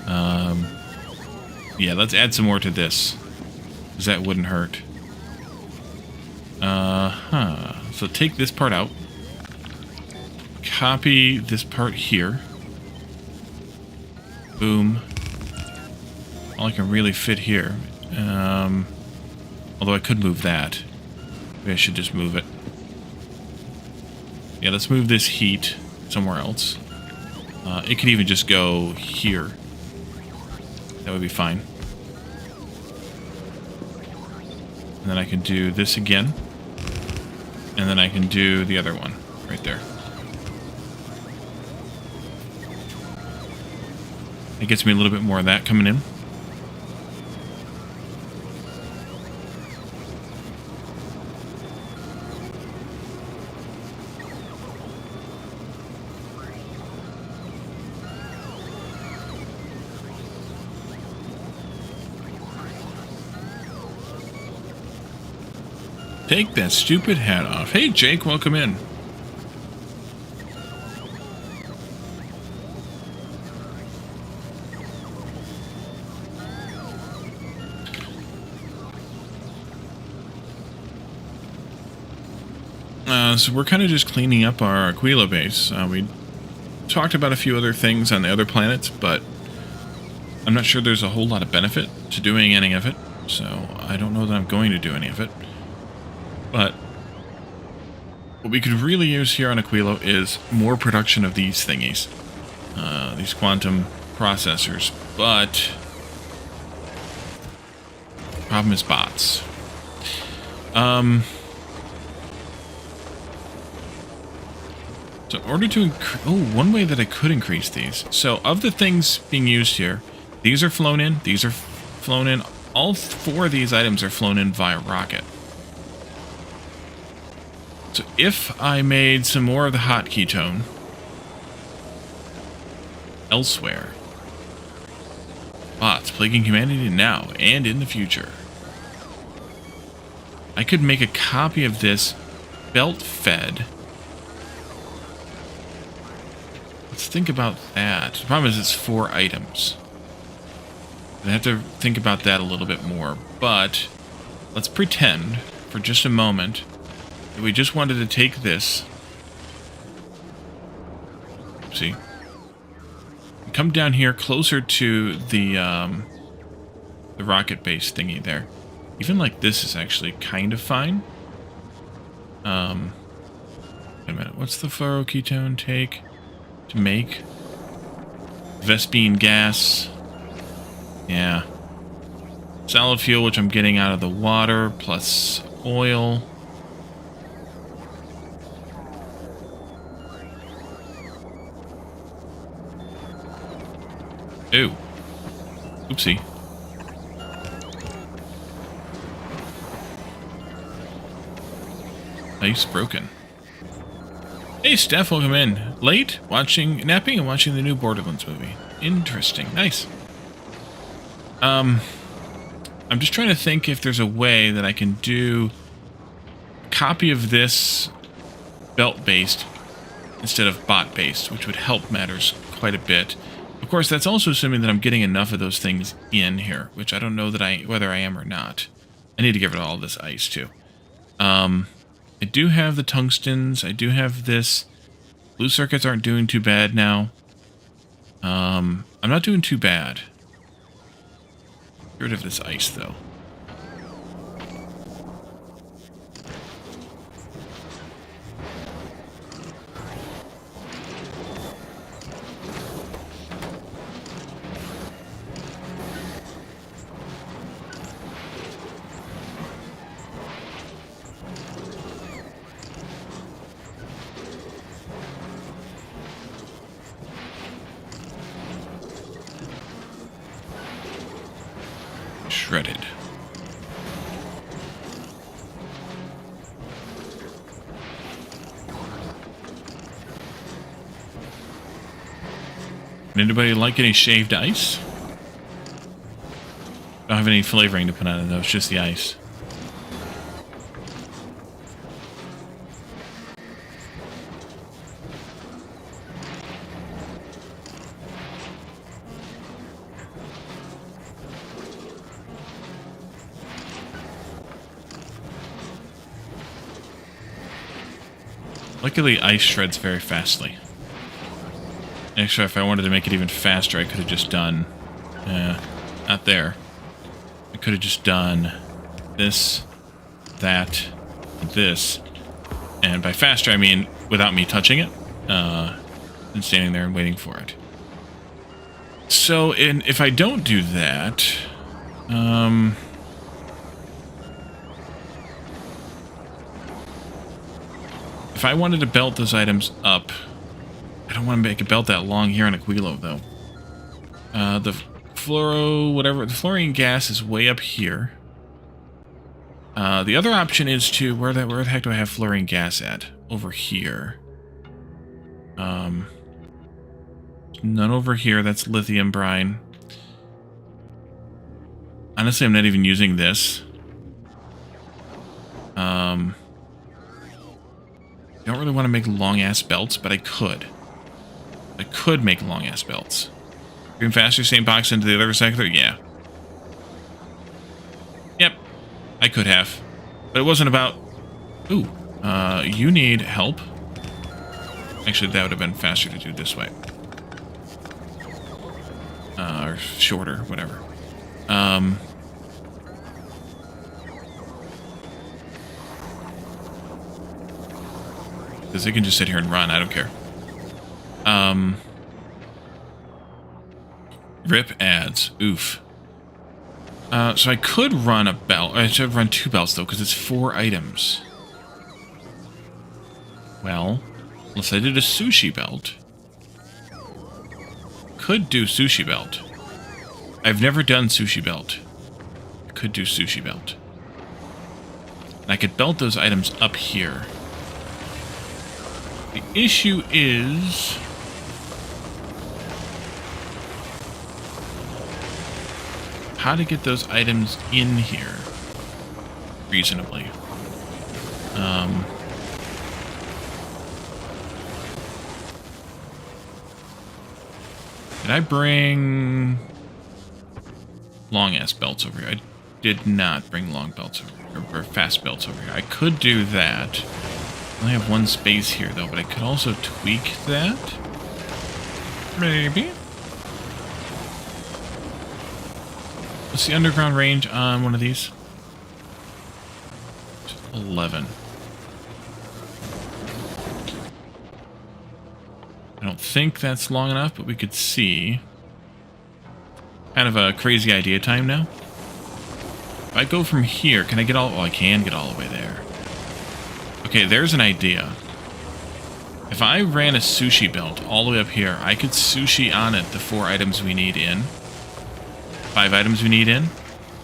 Yeah, let's add some more to this, because that wouldn't hurt. So take this part out. Copy this part here. Boom. All I can really fit here. Although I could move that. Maybe I should just move it. Yeah, let's move this heat somewhere else. It could even just go here. That would be fine. And then I can do this again. And then I can do the other one right there. It gets me a little bit more of that coming in. Take that stupid hat off. Hey, Jake, welcome in. So we're kind of just cleaning up our Aquilo base. We talked about a few other things on the other planets, but I'm not sure there's a whole lot of benefit to doing any of it, so I don't know that I'm going to do any of it. But what we could really use here on Aquilo is more production of these thingies, these quantum processors. But the problem is bots. So in order to one way that I could increase these. So of the things being used here, these are flown in, these are flown in. All 4 of these items are flown in via rocket. So if I made some more of the hot ketone elsewhere, bots plaguing humanity now and in the future, I could make a copy of this belt-fed. Let's think about that. The problem is it's 4 items. I have to think about that a little bit more, but let's pretend for just a moment that we just wanted to take this. See? come down here closer to the rocket base thingy there. Even like this is actually kind of fine. Wait a minute. What's the fluoroketone take to make? Vespine gas. Yeah. Solid fuel, which I'm getting out of the water, plus oil. Ooh. Oopsie. Ice broken. Hey, Steph, welcome in. Late? Napping and watching the new Borderlands movie. Interesting. Nice. I'm just trying to think if there's a way that I can do a copy of this belt-based instead of bot-based, which would help matters quite a bit. Of course, that's also assuming that I'm getting enough of those things in here, which I don't know that whether I am or not. I need to get rid of all this ice, too. I do have the tungstens. I do have this. Blue circuits aren't doing too bad now. I'm not doing too bad. Get rid of this ice, though. Shredded. Anybody like any shaved ice? Don't have any flavoring to put on it though, it's just the ice. Luckily, ice shreds very fastly. Actually, if I wanted to make it even faster, I could have just done... not there. I could have just done this, that, this. And by faster, I mean without me touching it. And standing there and waiting for it. So, if I don't do that... if I wanted to belt those items up, I don't want to make a belt that long here on Aquilo, though. The the fluorine gas is way up here. The other option is to, where the heck do I have fluorine gas at? Over here. None over here, that's lithium brine. Honestly, I'm not even using this. I don't really want to make long-ass belts, but I could. I could make long-ass belts. Green faster, same box into the other sector? Yeah. Yep. I could have. But it wasn't about... Ooh. You need help. Actually, that would have been faster to do this way. Or shorter, whatever. Because they can just sit here and run, I don't care. Rip ads. Oof. So I could run a belt. I should run 2 belts, though, because it's 4 items. Well, unless I did a sushi belt. Could do sushi belt. I've never done sushi belt. Could do sushi belt. And I could belt those items up here. The issue is... how to get those items in here reasonably. Did I bring long-ass belts over here? I did not bring long belts over here, or fast belts over here. I could do that. I only have 1 space here, though, but I could also tweak that. Maybe. What's the underground range on one of these? 11. I don't think that's long enough, but we could see. Kind of a crazy idea time now. If I go from here, can I get all... Oh, I can get all the way there. Okay, there's an idea. If I ran a sushi belt all the way up here, I could sushi on it the 4 items we need in. 5 items we need in.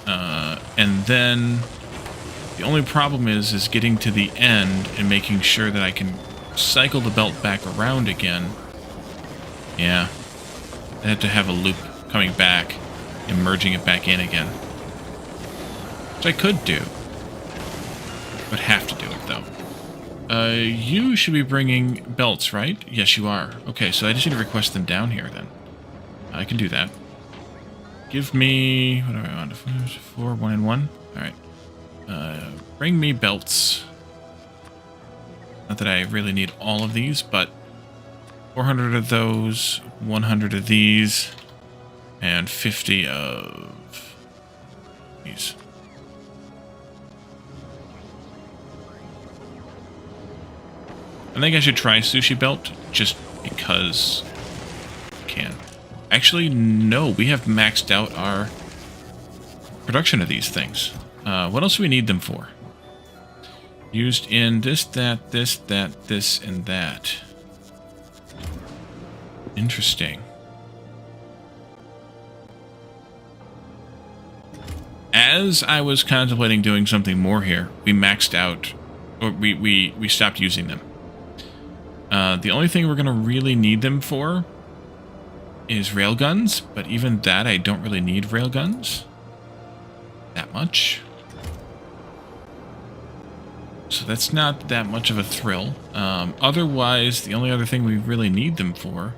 And then the only problem is getting to the end and making sure that I can cycle the belt back around again. Yeah. I have to have a loop coming back and merging it back in again. Which I could do. But have to do it, though. You should be bringing belts, right? Yes, you are. Okay, so I just need to request them down here, then. I can do that. Give me... What do I want? 4, 1, and 1? Alright. Bring me belts. Not that I really need all of these, but 400 of those, 100 of these, and 50 of these. I think I should try sushi belt just because I can. Actually, no, we have maxed out our production of these things. What else do we need them for? Used in this, that, this, and that. Interesting. As I was contemplating doing something more here, we maxed out, or we stopped using them. The only thing we're going to really need them for is railguns, but even that I don't really need railguns that much. So that's not that much of a thrill. Otherwise, the only other thing we really need them for,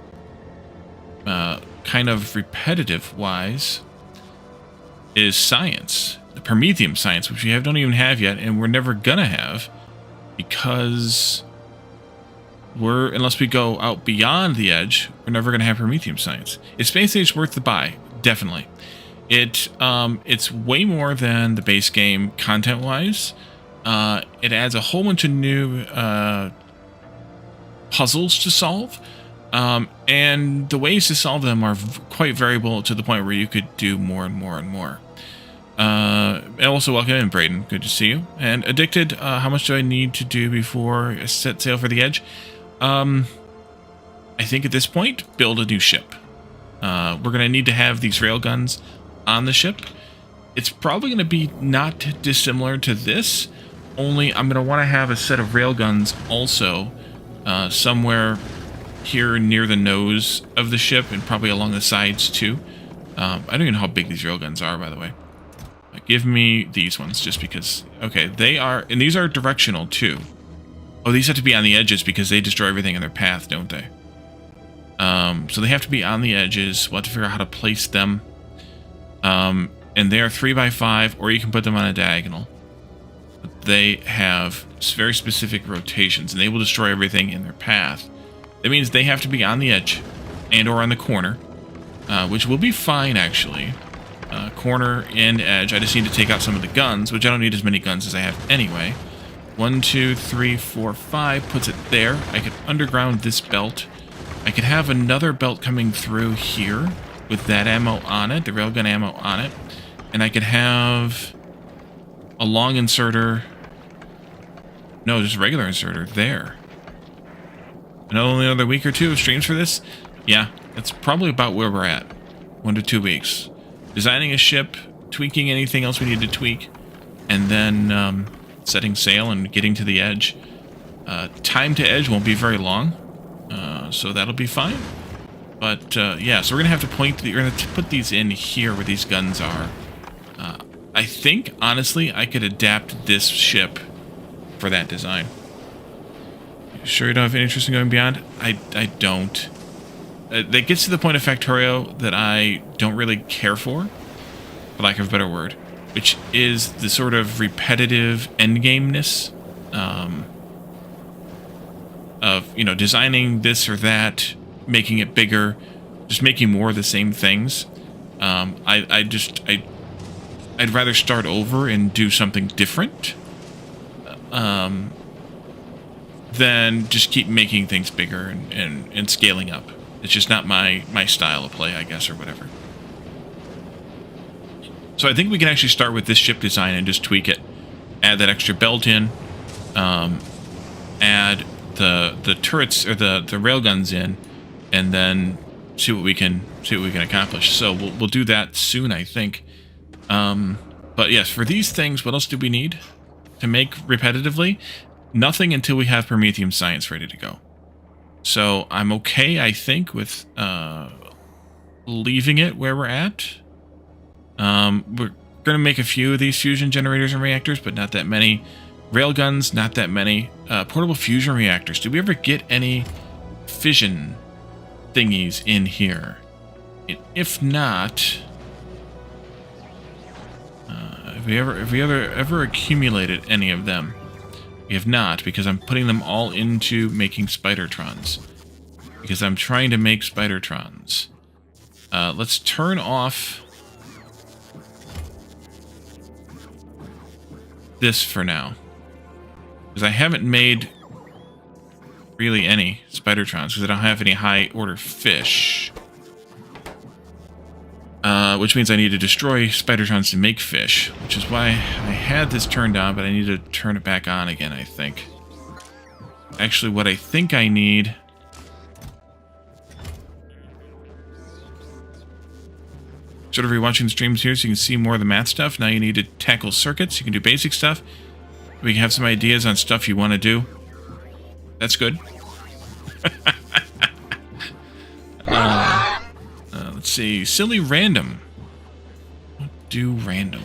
kind of repetitive-wise, is science. The Prometheum science, which we don't even have yet, and we're never gonna have, because unless we go out beyond the edge, we're never gonna have Prometheum science. Is Space Age worth the buy? Definitely. It's way more than the base game content-wise. It adds a whole bunch of new puzzles to solve, and the ways to solve them are quite variable to the point where you could do more and more and more. And also, welcome in, Braden. Good to see you. And Addicted, how much do I need to do before I set sail for the edge? I think at this point, build a new ship. We're going to need to have these railguns on the ship. It's probably going to be not dissimilar to this, only I'm going to want to have a set of railguns also somewhere here near the nose of the ship and probably along the sides too. I don't even know how big these railguns are, by the way. Give me these ones just because... Okay, they are... And these are directional too. Oh, these have to be on the edges because they destroy everything in their path, don't they? So they have to be on the edges. We'll have to figure out how to place them. And they are 3x5, or you can put them on a diagonal. But they have very specific rotations, and they will destroy everything in their path. That means they have to be on the edge and or on the corner, which will be fine, actually. Corner and edge. I just need to take out some of the guns, which I don't need as many guns as I have anyway. 1, 2, 3, 4, 5 puts it there. I could underground this belt. I could have another belt coming through here with that ammo on it, the railgun ammo on it. And I could have a long inserter. No, just a regular inserter there. And only another week or two of streams for this? Yeah, that's probably about where we're at. 1 to 2 weeks. Designing a ship, tweaking anything else we need to tweak, and then setting sail and getting to the edge. Time to edge won't be very long, so that'll be fine. But yeah, so we're gonna have to we're gonna put these in here where these guns are. I think honestly I could adapt this ship for that design. Sure you don't have any interest in going beyond? I don't. That gets to the point of Factorio that I don't really care for lack of a better word, which is the sort of repetitive endgameness of, you know, designing this or that, making it bigger, just making more of the same things. I I'd rather start over and do something different than just keep making things bigger and scaling up. It's just not my style of play, I guess, or whatever. So I think we can actually start with this ship design and just tweak it. Add that extra belt in. Add the turrets or the railguns in, and then see what we can accomplish. So we'll do that soon, I think. But yes, for these things, what else do we need to make repetitively? Nothing until we have Prometheum Science ready to go. So I'm okay, I think, with leaving it where we're at. We're going to make a few of these fusion generators and reactors, but not that many. Railguns, not that many. Portable fusion reactors. Did we ever get any fission thingies in here? And if not, have we ever accumulated any of them? We have not, because I'm putting them all into making Spidertrons. Because I'm trying to make Spidertrons. Let's turn off this for now. Because I haven't made really any Spidertrons, because I don't have any high order fish. Which means I need to destroy Spidertrons to make fish, which is why I had this turned on, but I need to turn it back on again, I think. Actually, what I think I need... Sort of rewatching the streams here so you can see more of the math stuff. Now you need to tackle circuits. You can do basic stuff. We can have some ideas on stuff you want to do. That's good. Let's see. Silly random. Do random.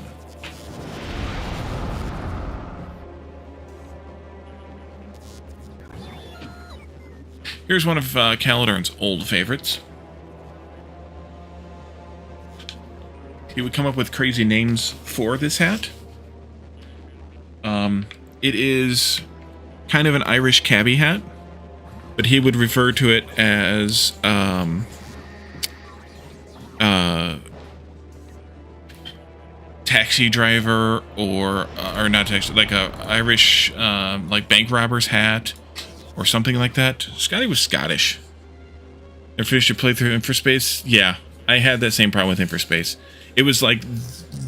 Here's one of Calidorn's old favorites. He would come up with crazy names for this hat. It is kind of an Irish cabbie hat, but he would refer to it as taxi driver or not taxi, like a Irish like bank robber's hat or something like that. Scotty was Scottish. Ever finished your playthrough in Infospace? Yeah, I had that same problem with Infospace. It was like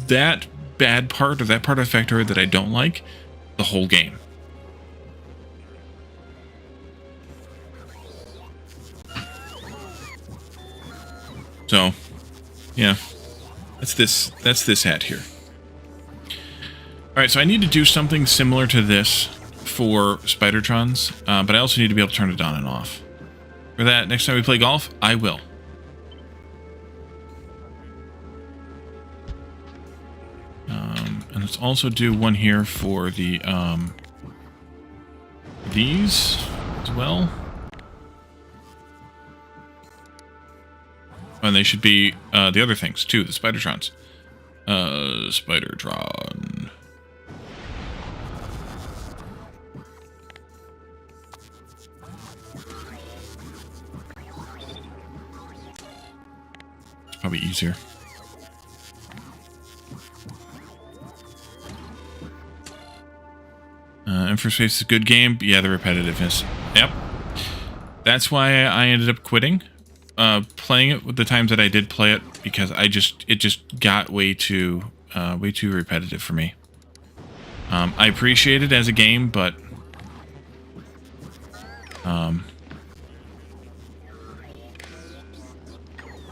that bad part, or that part of Factorio that I don't like, the whole game. So, yeah, that's this hat here. All right, so I need to do something similar to this for Spidertrons, but I also need to be able to turn it on and off. For that, next time we play golf, I will. And let's also do one here for the these as well. And they should be the other things too, the Spidertrons. Spidertron. It's probably easier. Infospace is a good game, but yeah, the repetitiveness. Yep. That's why I ended up quitting playing it with the times that I did play it, because it just got way too repetitive for me. I appreciate it as a game, but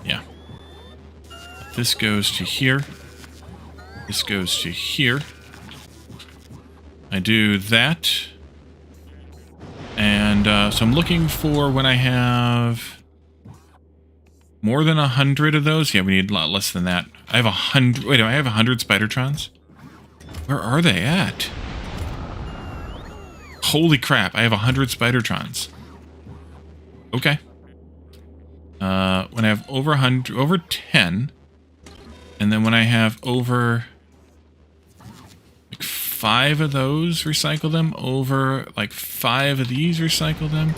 yeah. This goes to here. This goes to here. I do that. And so I'm looking for when I have more than 100 of those. Yeah, we need a lot less than that. I have 100. Wait, I have 100 Spidertrons? Where are they at? Holy crap, I have 100 Spidertrons. Okay. When I have over 100, over 10, and then when I have over 5 of those, recycle them, over like 5 of these, recycle them,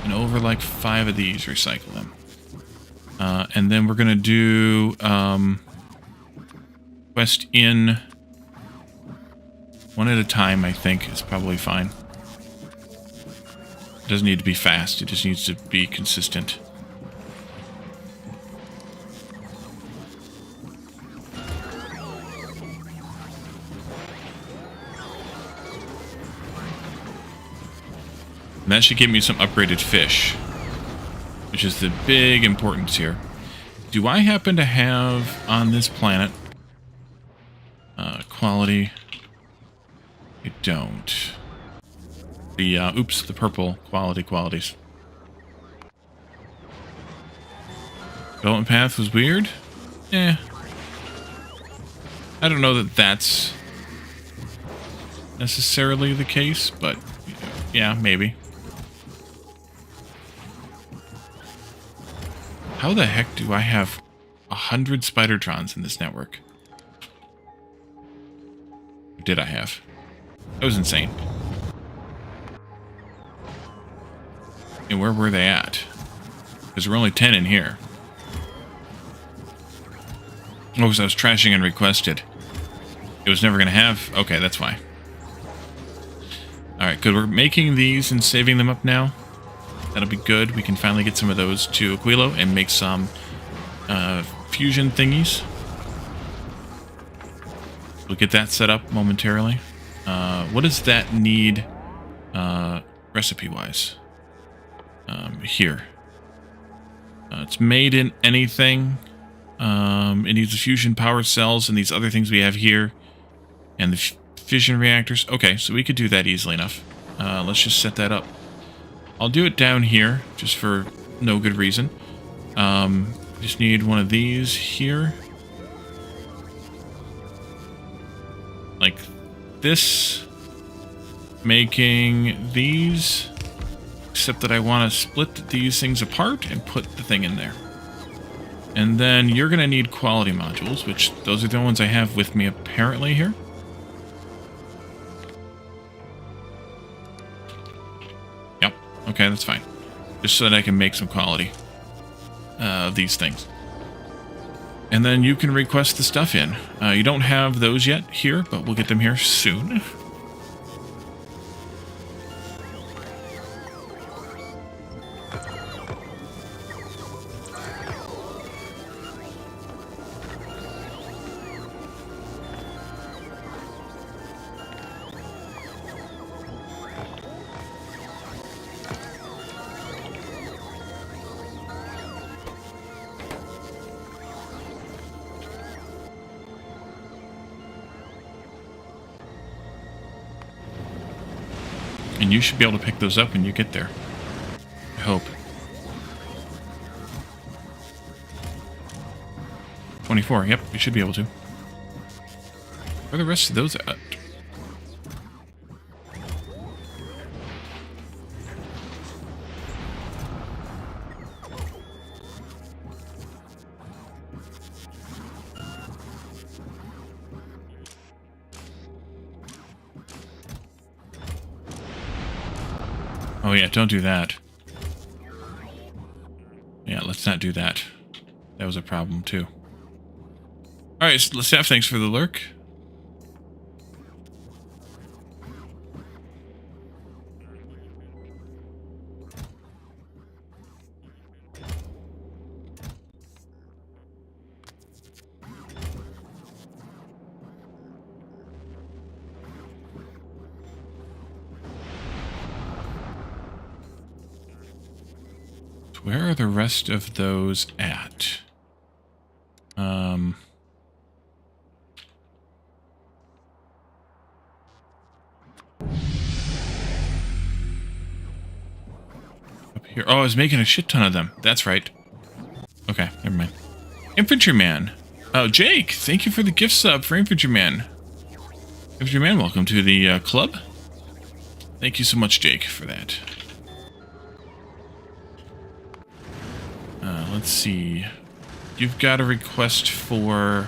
and over like 5 of these, recycle them. And then we're gonna do quest in one at a time, I think, is probably fine. It doesn't need to be fast, it just needs to be consistent. And that should give me some upgraded fish, which is the big importance here. Do I happen to have on this planet quality? I don't. The, the purple qualities. Development path was weird? Eh. I don't know that that's necessarily the case, but yeah, maybe. How the heck do I have 100 Spidertrons in this network? Or did I have? That was insane. And where were they at? Because there were only 10 in here. Oh, because I was trashing and requested. It was never going to have... Okay, that's why. Alright, good. We're making these and saving them up now. That'll be good. We can finally get some of those to Aquilo and make some fusion thingies. We'll get that set up momentarily. What does that need recipe-wise? Here. It's made in anything. It needs the fusion power cells and these other things we have here. And the fission reactors. Okay, so we could do that easily enough. Let's just set that up. I'll do it down here, just for no good reason. Just need one of these here. Like this. Making these. Except that I want to split these things apart and put the thing in there. And then you're going to need quality modules, which those are the ones I have with me apparently here. Yep. Okay, that's fine. Just so that I can make some quality of these things. And then you can request the stuff in. You don't have those yet here, but we'll get them here soon. And you should be able to pick those up when you get there. I hope. 24, yep, you should be able to. Where are the rest of those at? Oh yeah, don't do that. Yeah, let's not do that. That was a problem too. Alright, so Steph, thanks for the lurk. Where are the rest of those at? Up here. Oh, I was making a shit ton of them. That's right. Okay, never mind. Infantryman. Oh, Jake, thank you for the gift sub for Infantryman. Infantryman, welcome to the club. Thank you so much, Jake, for that. Let's see. You've got a request for...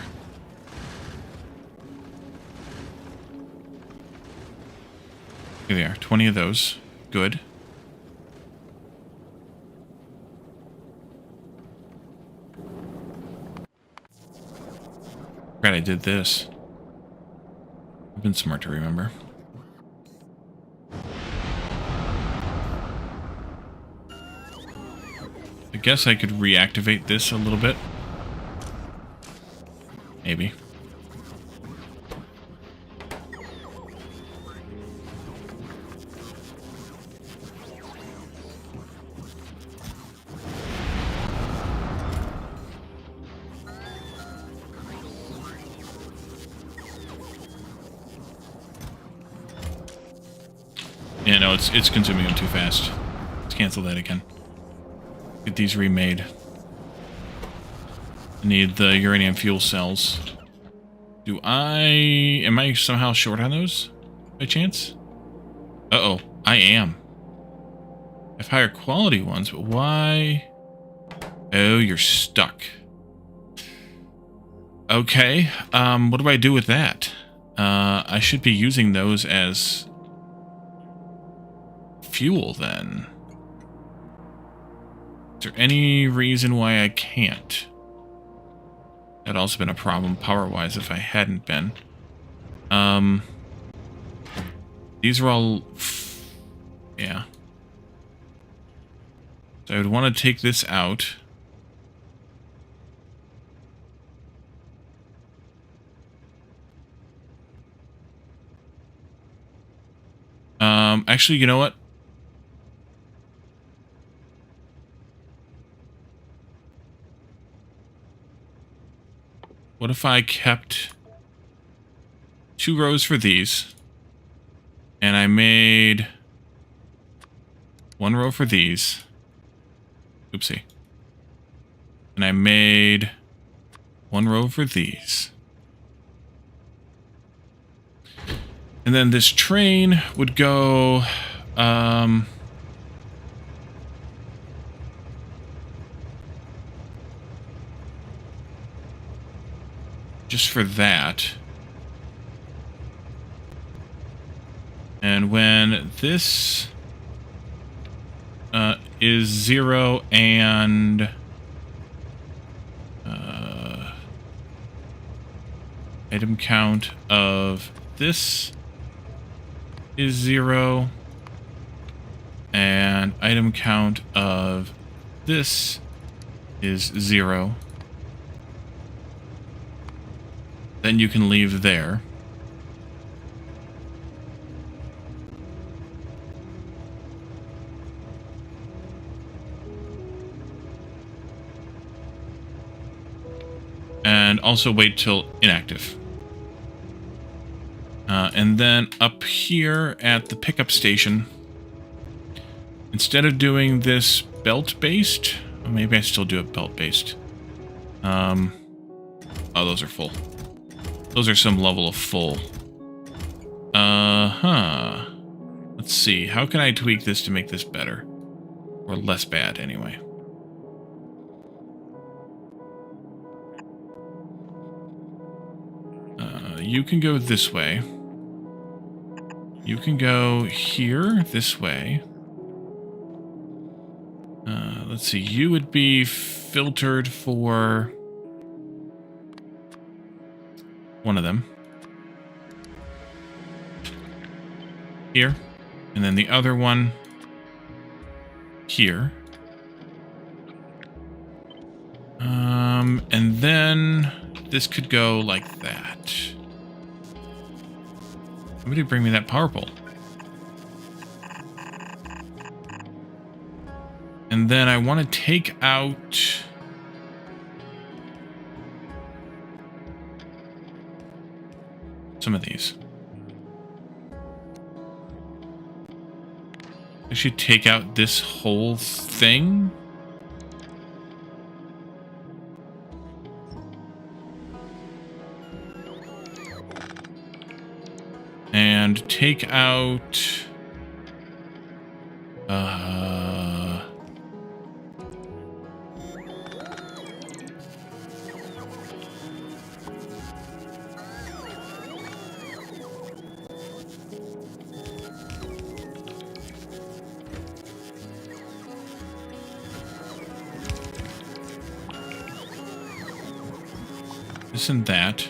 Here they are, 20 of those. Good. Forgot I did this. I've been smart to remember. I guess I could reactivate this a little bit. Maybe. Yeah, no, it's consuming them too fast. Let's cancel that again. Get these remade. I need the uranium fuel cells. Am I somehow short on those? By chance? Uh-oh, I am. I have higher quality ones, but why? Oh, you're stuck. Okay, what do I do with that? I should be using those as fuel then. Is there any reason why I can't? That'd also been a problem power-wise if I hadn't been. These are all... yeah. So I would want to take this out. Actually, you know what? What if I kept 2 rows for these, and I made 1 row for these. Oopsie. And I made 1 row for these. And then this train would go, just for that. And when this is 0 and item count of this is 0 and item count of this is 0, then you can leave there. And also wait till inactive. And then up here at the pickup station, instead of doing this belt-based, maybe I still do it belt-based. Oh, those are full. Those are some level of full. Let's see. How can I tweak this to make this better? Or less bad, anyway. You can go this way. You can go here, this way. Let's see. You would be filtered for one of them. Here. And then the other one here. And then this could go like that. Somebody bring me that power pole. And then I want to take out some of these. I should take out this whole thing. And take out this and that.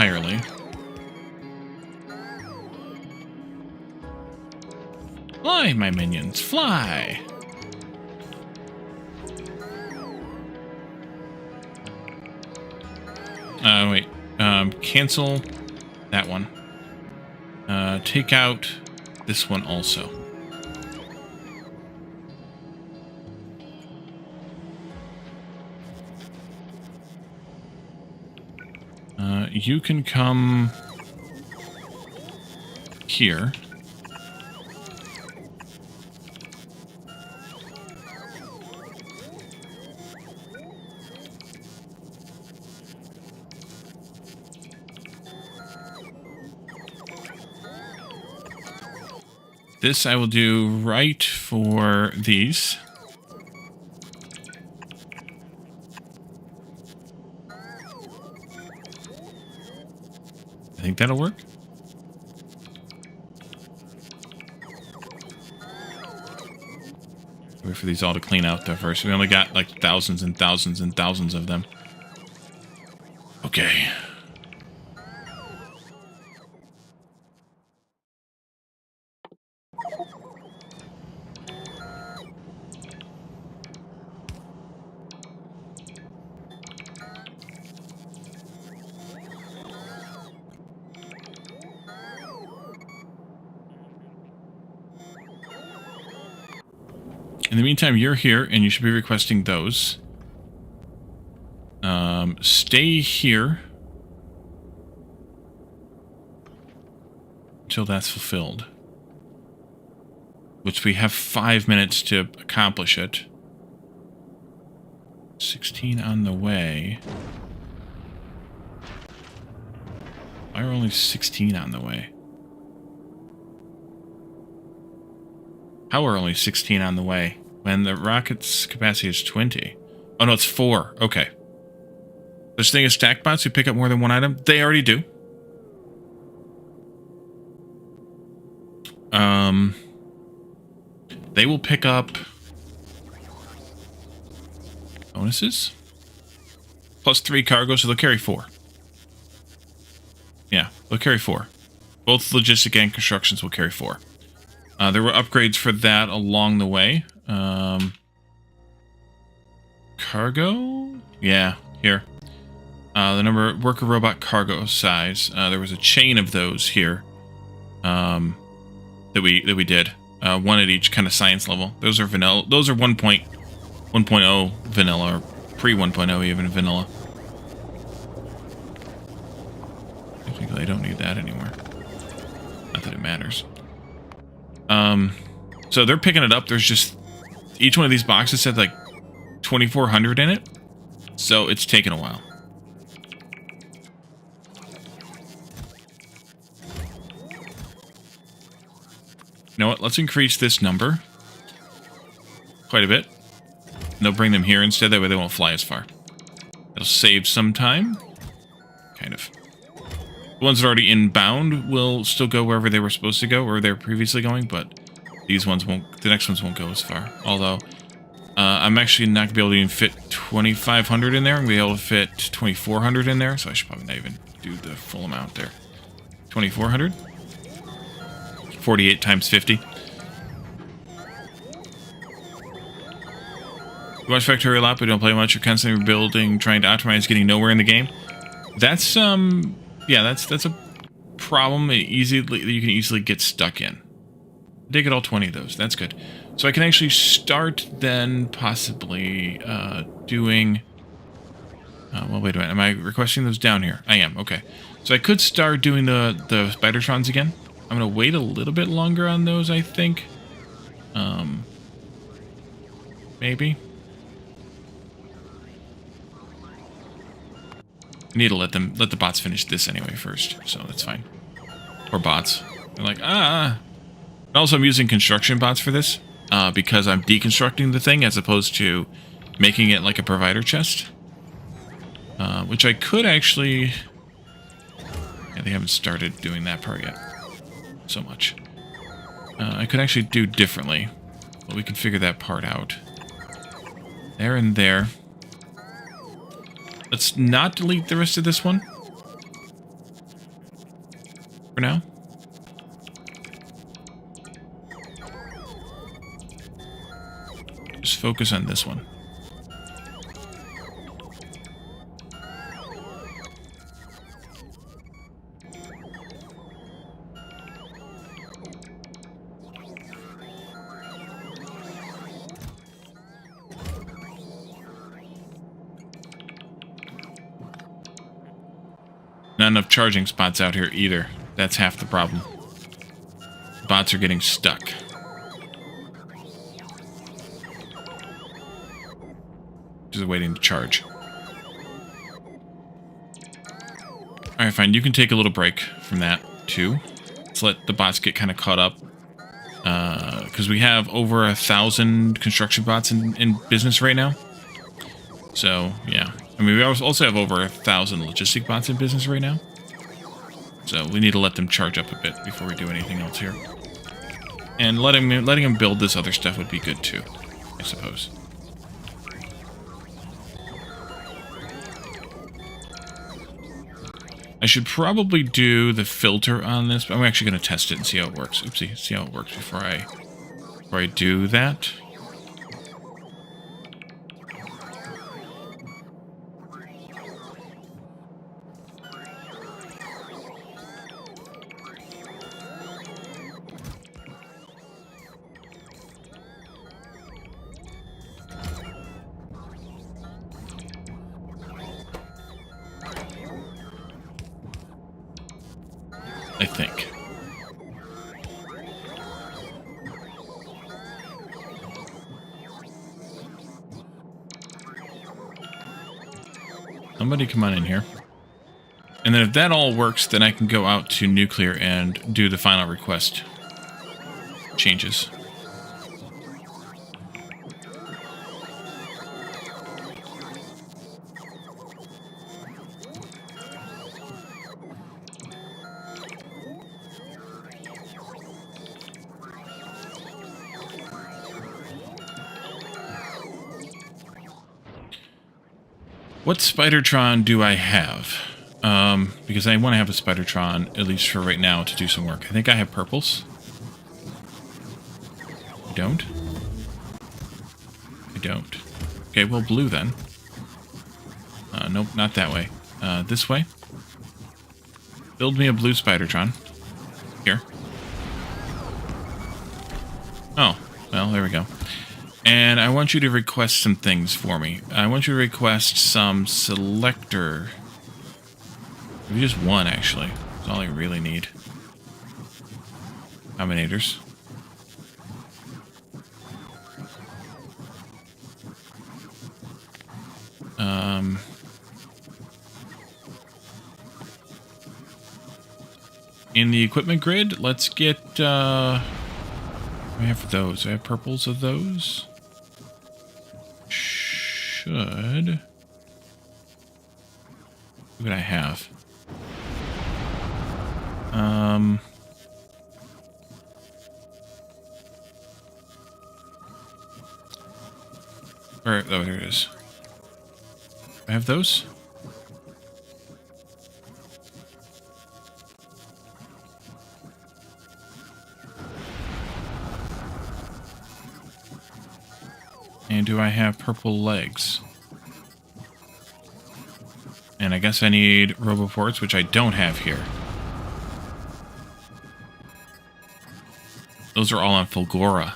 entirely. Fly, my minions, fly! Wait. Cancel that one. Take out this one also. You can come here. This I will do right for these. I think that'll work. Wait for these all to clean out though first. We only got like thousands and thousands and thousands of them. Okay. In the meantime, you're here, and you should be requesting those. Stay here until that's fulfilled. Which we have 5 minutes to accomplish it. 16 on the way. Why are only 16 on the way? How are only 16 on the way when the rocket's capacity is 20? Oh no, it's 4. Okay. This thing is stack bots who pick up more than one item? They already do. They will pick up bonuses. +3 cargo, so they'll carry 4. Yeah, they'll carry 4. Both logistic and constructions will carry 4. There were upgrades for that along the way. Cargo? Yeah, here. The number worker robot cargo size. There was a chain of those here that we did. One at each kind of science level. Those are vanilla. Those are 1.0 vanilla, or pre-1.0 even vanilla. Technically, I don't need that anymore. Not that it matters. So they're picking it up. There's just each one of these boxes said like 2,400 in it, so it's taken a while. You know what? Let's increase this number quite a bit. And they'll bring them here instead. That way they won't fly as far. It'll save some time. Kind of. The ones that are already inbound will still go wherever they were supposed to go, or they were previously going, but these ones won't. The next ones won't go as far. Although, I'm actually not going to be able to even fit 2,500 in there. I'm going to be able to fit 2,400 in there, so I should probably not even do the full amount there. 2,400? 48 times 50. You watch Factorio a lot, but don't play much. You're constantly rebuilding, trying to optimize, getting nowhere in the game. That's, yeah, that's a problem that you can easily get stuck in. I did get all 20 of those. That's good. So I can actually start then possibly doing... well, wait a minute. Am I requesting those down here? I am. Okay. So I could start doing the Spidertrons again. I'm going to wait a little bit longer on those, I think. Maybe. I need to let the bots finish this anyway first, so that's fine. Or bots. They're like, And also, I'm using construction bots for this, because I'm deconstructing the thing as opposed to making it like a provider chest. Which I could actually... Yeah, they haven't started doing that part yet. So much. I could actually do differently, but we can figure that part out. There and there. Let's not delete the rest of this one. for now. Just focus on this one. Not enough charging spots out here either. That's half the problem. Bots are getting stuck. Just waiting to charge. Alright, fine. You can take a little break from that, too. Let's let the bots get kind of caught up. Because we have over 1,000 construction bots in business right now. So, yeah. I mean, we also have over 1,000 logistic bots in business right now. So we need to let them charge up a bit before we do anything else here. And letting them build this other stuff would be good too, I suppose. I should probably do the filter on this, but I'm actually going to test it and see how it works. Oopsie, see how it works before I do that. I think. Somebody come on in here. And then if that all works, then I can go out to nuclear and do the final request changes. What Spidertron do I have? Because I want to have a Spidertron, at least for right now, to do some work. I think I have purples. I don't? I don't. Okay, well, blue then. Nope, not that way. This way. Build me a blue Spidertron. Here. Oh, well, there we go. And I want you to request some things for me. I want you to request some selector. Maybe just one, actually. That's all I really need. Combinators. In the equipment grid, let's get, what do I have for those? Do I have purples of those? Should. What would I have? Where, oh, there it is. I have those? And do I have purple legs? And I guess I need roboports, which I don't have here. Those are all on Fulgora.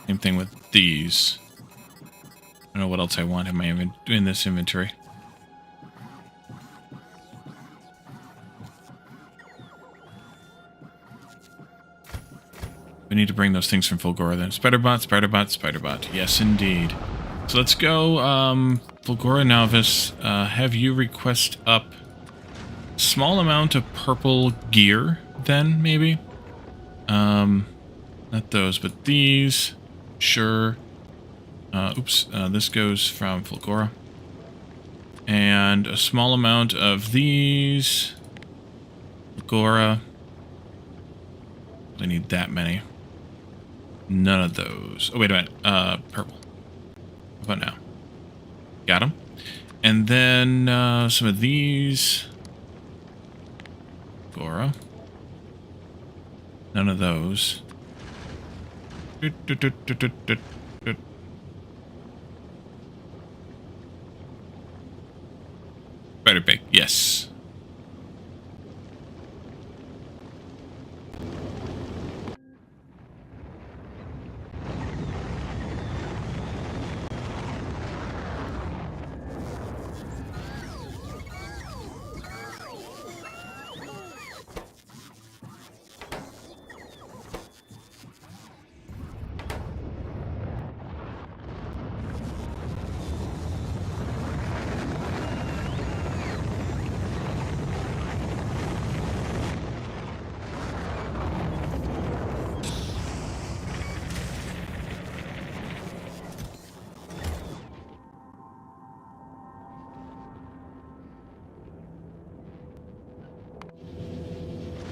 Same thing with these. I don't know what else I want in my in this inventory. We need to bring those things from Fulgora then. Spiderbot, Spiderbot, Spiderbot. Yes, indeed. So let's go, Fulgora Novice, have you request up small amount of purple gear then, maybe? Not those, but these. Sure. This goes from Fulgora. And a small amount of these. Fulgora. I need that many. None of those. Oh, wait a minute. Purple. How about now? Got them. And then some of these. Gora. None of those. Better big, yes.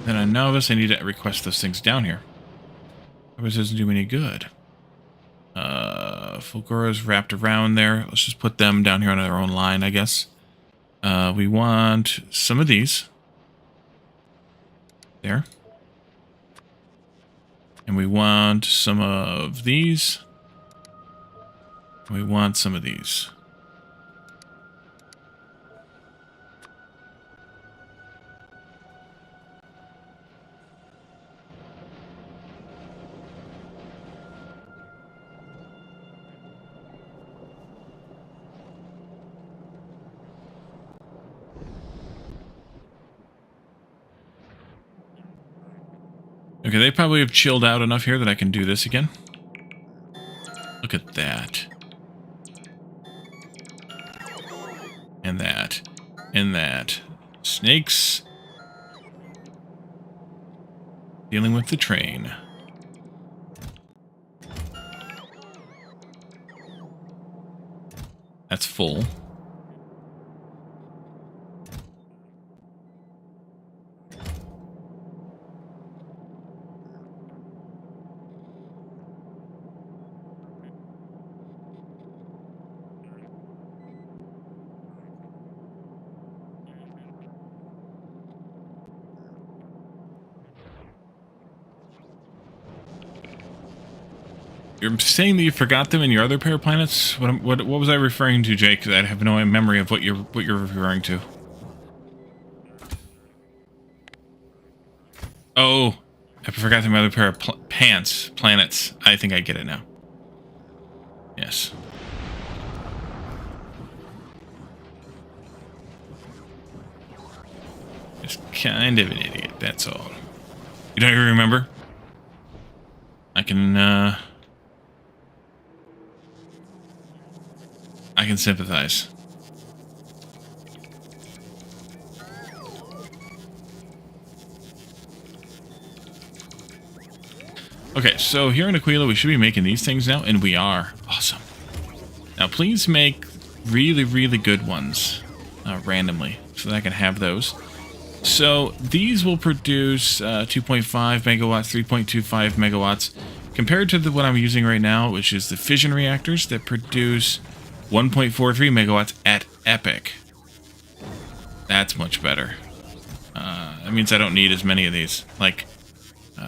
Then on Novice, I need to request those things down here. Otherwise, it doesn't do me any good. Fulgura's wrapped around there. Let's just put them down here on their own line, I guess. We want some of these. There. And we want some of these. We want some of these. Okay, they probably have chilled out enough here that I can do this again. Look at that. And that. And that. Snakes. Dealing with the train. That's full. You're saying that you forgot them in your other pair of planets? What was I referring to, Jake? Because I have no memory of what you're referring to. Oh, I forgot my other pair of planets. I think I get it now. Yes. Just kind of an idiot, that's all. You don't even remember? I can sympathize. Okay, so here in Aquilo, we should be making these things now, and we are. Awesome. Now, please make really, really good ones randomly, so that I can have those. So, these will produce 2.5 megawatts, 3.25 megawatts, compared to what I'm using right now, which is the fission reactors that produce 1.43 megawatts at Epic. That's much better. That means I don't need as many of these. Like,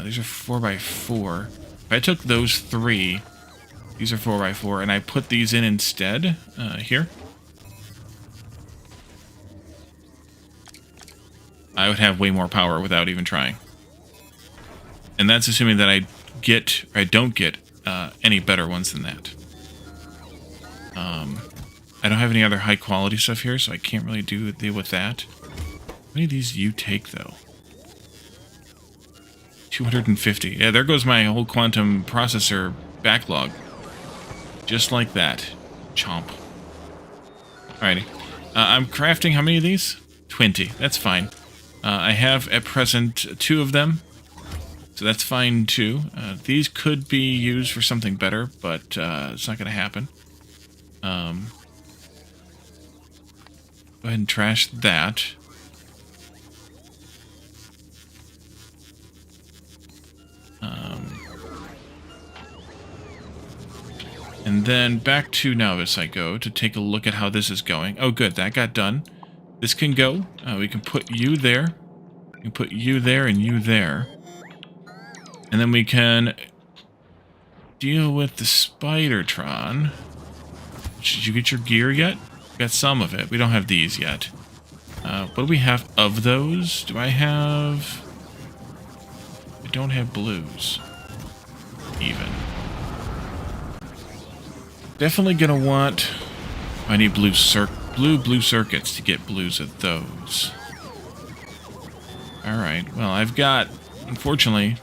these are 4x4. If I took those three, these are 4x4, and I put these in instead, here, I would have way more power without even trying. And that's assuming that I don't get any better ones than that. I don't have any other high quality stuff here, so I can't really deal with that. How many of these do you take, though? 250. Yeah, there goes my whole quantum processor backlog. Just like that. Chomp. Alrighty. I'm crafting how many of these? 20. That's fine. I have, at present, 2 of them. So that's fine, too. These could be used for something better, but it's not going to happen. Go ahead and trash that. And then back to Novice I go to take a look at how this is going. Oh, good. That got done. This can go. We can put you there. We can put you there and you there. And then we can deal with the Spidertron. Did you get your gear yet? Got some of it. We don't have these yet. What do we have of those? Do I have... I don't have blues. Even. Definitely gonna want... I need blue circuits to get blues of those. Alright, well, I've got, unfortunately,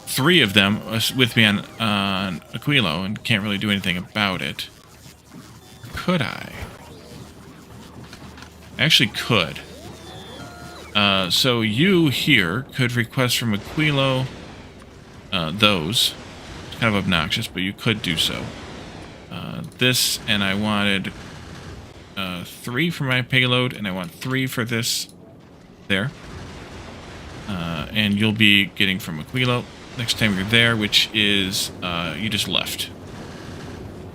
3 of them with me on Aquilo and can't really do anything about it. Could I? I actually could. So you here could request from Aquilo those. It's kind of obnoxious, but you could do so. This, and I wanted 3 for my payload, and I want 3 for this there. And you'll be getting from Aquilo next time you're there, which is you just left.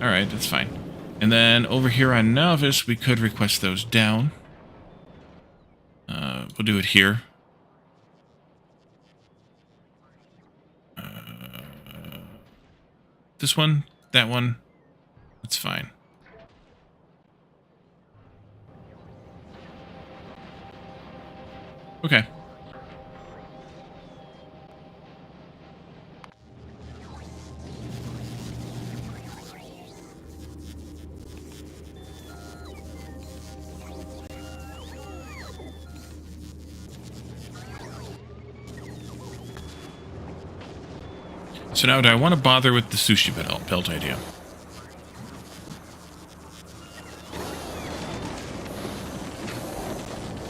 Alright, that's fine. And then over here on Novice, we could request those down. We'll do it here. This one, that one, that's fine. Okay. So now, do I want to bother with the sushi belt idea?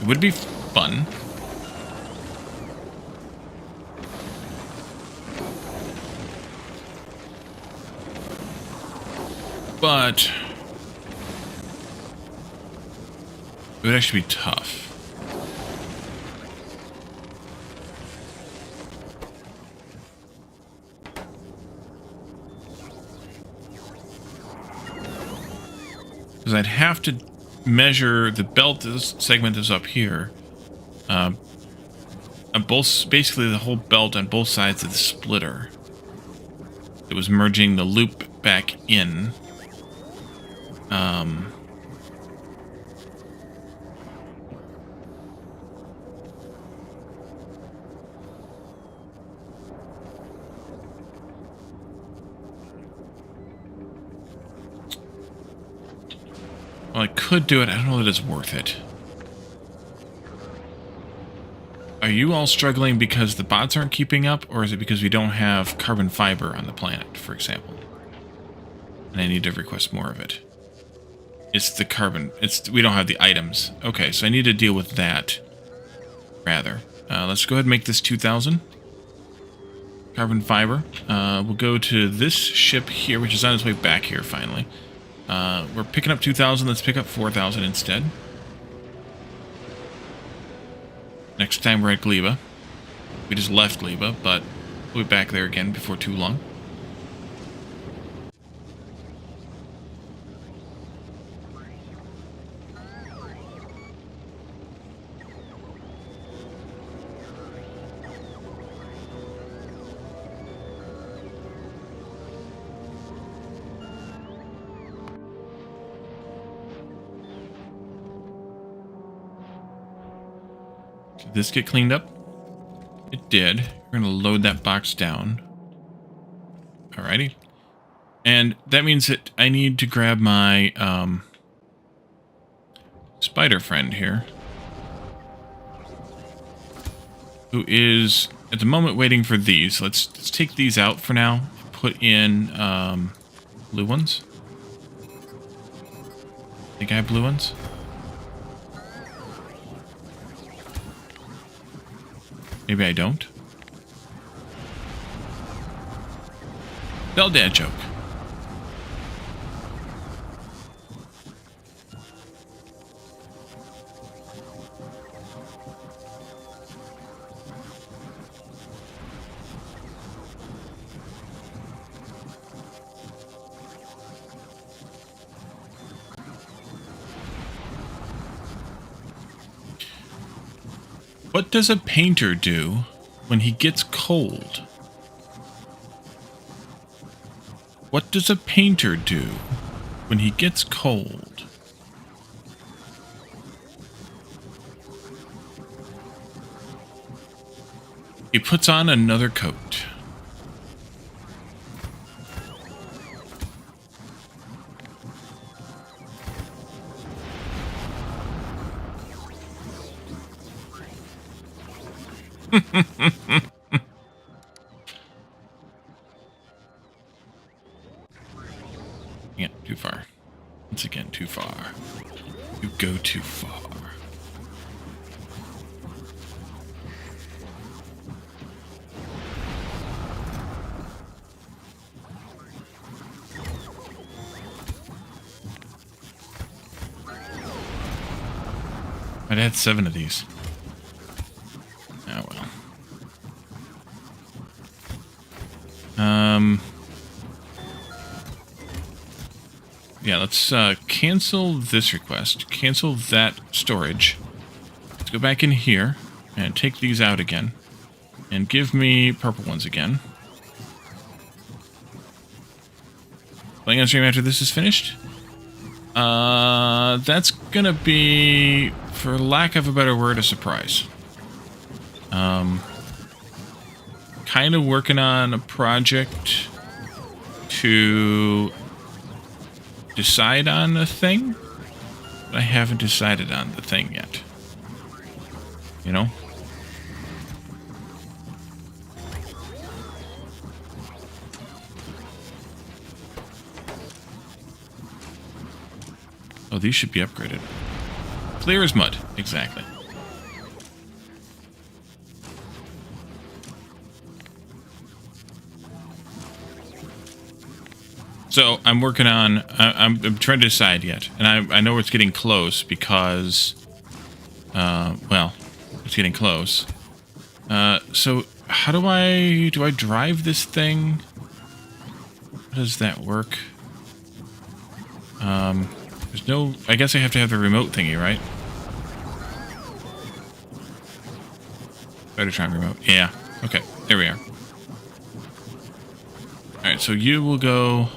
It would be fun. But it would actually be tough. Because I'd have to measure the belt. This segment is up here. On both, basically the whole belt on both sides of the splitter. It was merging the loop back in. Well, I could do it. I don't know that it's worth it. Are you all struggling because the bots aren't keeping up, or is it because we don't have carbon fiber on the planet, for example? And I need to request more of it. It's the carbon. We don't have the items. Okay, so I need to deal with that, rather. Let's go ahead and make this 2,000. Carbon fiber. We'll go to this ship here, which is on its way back here, finally. We're picking up 2,000. Let's pick up 4,000 instead. Next time we're at Gleba. We just left Gleba, but we'll be back there again before too long. Did this get cleaned up? It did. We're going to load that box down. Alrighty. And that means that I need to grab my spider friend here, who is at the moment waiting for these. Let's take these out for now. Put in blue ones. Think I have blue ones? Maybe I don't. Bell dad joke. What does a painter do when he gets cold? What does a painter do when he gets cold? He puts on another coat. Yeah, too far. Once again, too far. You go too far. I'd had 7 of these. Oh well. Yeah, let's cancel this request. Cancel that storage. Let's go back in here and take these out again. And give me purple ones again. Playing on stream after this is finished? That's gonna be, for lack of a better word, a surprise. Kind of working on a project to decide on a thing, but I haven't decided on the thing yet. You know? Oh, these should be upgraded. Clear as mud. Exactly. So I'm working on, I'm trying to decide yet. And I know it's getting close because, well, it's getting close. So how do I drive this thing? How does that work? There's no, I guess I have to have the remote thingy, right? Better try remote. Yeah. Okay. There we are. Alright, so you will go...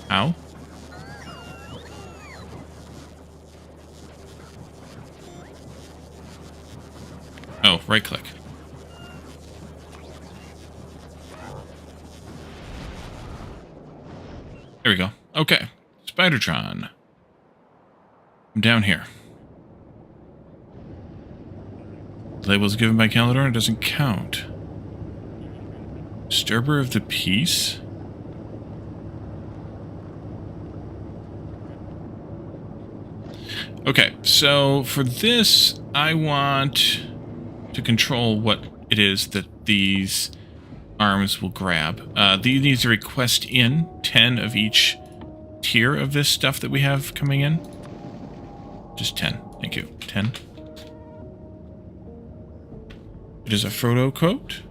How? Oh, right click. There we go. Okay. Spidertron. I'm down here. Labels given by Calidor doesn't count. Disturber of the Peace? Okay, so for this, I want to control what it is that these arms will grab. These need to request in 10 of each tier of this stuff that we have coming in. Just 10. Thank you. 10. It is a Frodo coat.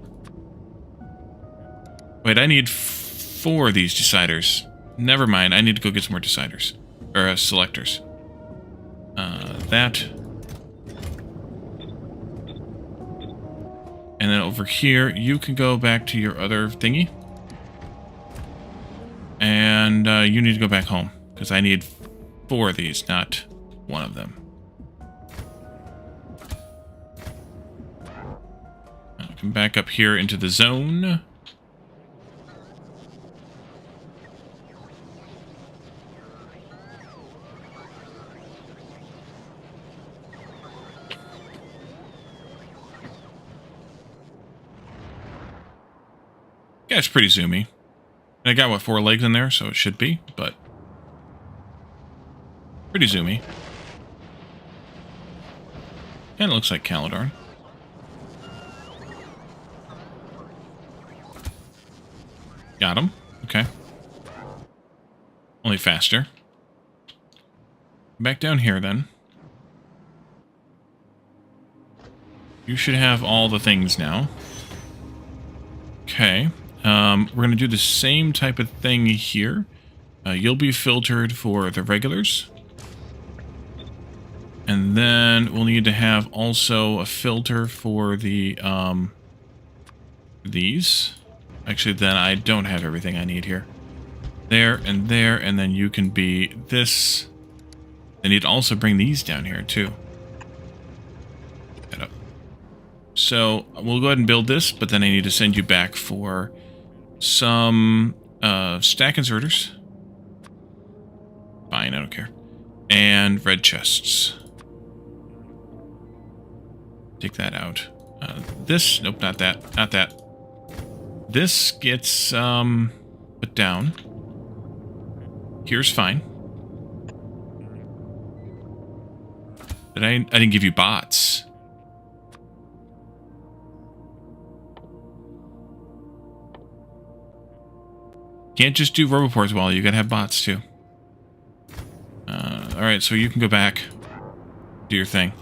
Wait, I need 4 of these deciders. Never mind, I need to go get some more deciders. Or selectors. That. And then over here, you can go back to your other thingy. And you need to go back home. Because I need 4 of these, not 1 of them. I'll come back up here into the zone. Yeah, it's pretty zoomy. And I got, what, 4 legs in there, so it should be, but... pretty zoomy. And it looks like Calidor. Got him. Okay. Only faster. Back down here, then. You should have all the things now. Okay. We're going to do the same type of thing here. You'll be filtered for the regulars. And then we'll need to have also a filter for the, these. Actually, then I don't have everything I need here. There, and then you can be this. I need to also bring these down here, too. That up. So, we'll go ahead and build this, but then I need to send you back for some, stack inserters. Fine, I don't care. And red chests. Take that out. This, nope, not that, not that. This gets, put down. Here's fine. I didn't give you bots. Can't just do Roboports while you gotta have bots too. Alright, so you can go back. Do your thing.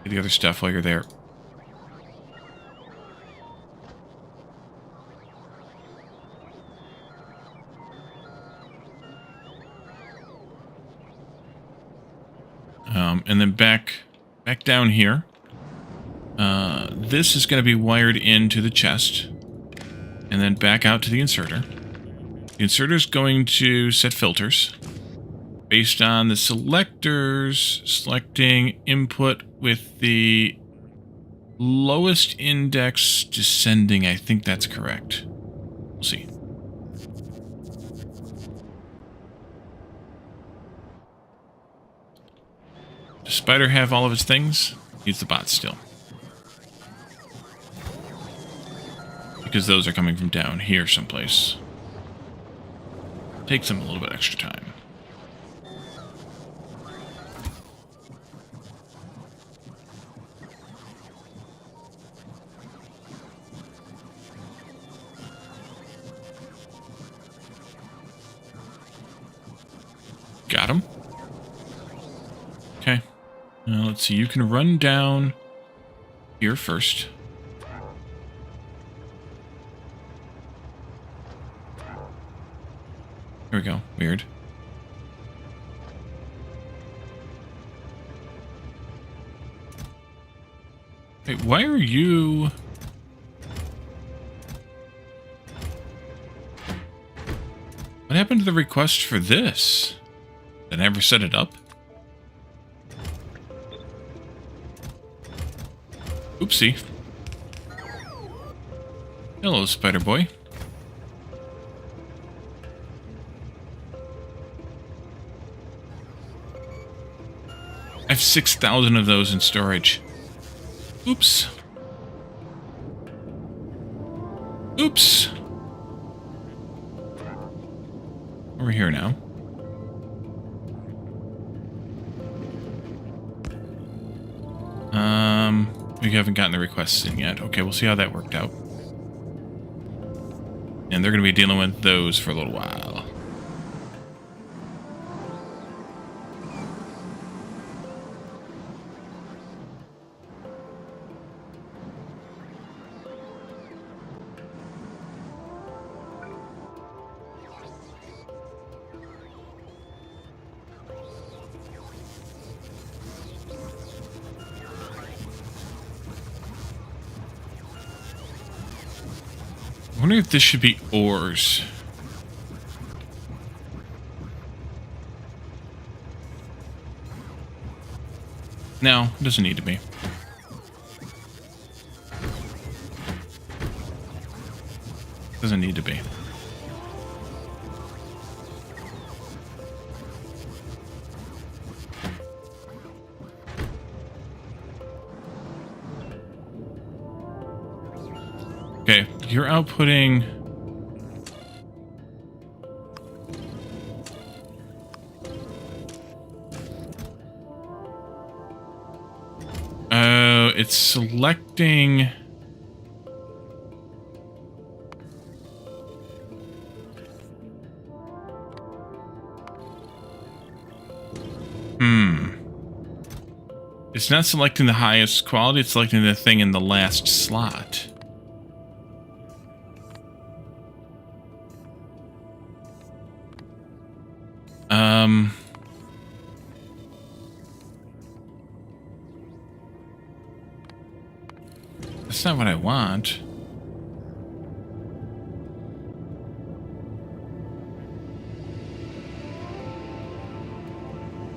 Do the other stuff while you're there. And then back down here. This is going to be wired into the chest. And then back out to the inserter. The inserter is going to set filters. Based on the selectors, selecting input with the lowest index descending. I think that's correct. We'll see. Does Spider have all of its things? Needs the bots still. Because those are coming from down here someplace. Takes them a little bit extra time. Got him. Okay. Now let's see. You can run down here first. There we go. Weird. Wait, why are you... What happened to the request for this? Did I ever set it up? Oopsie. Hello, Spider Boy. I have 6,000 of those in storage. Oops. Oops. Over here now. We haven't gotten the requests in yet. Okay, we'll see how that worked out. And they're going to be dealing with those for a little while. I wonder if this should be ores. No, it doesn't need to be. Doesn't need to be. Okay, you're outputting... it's selecting... It's not selecting the highest quality, it's selecting the thing in the last slot. That's not what I want.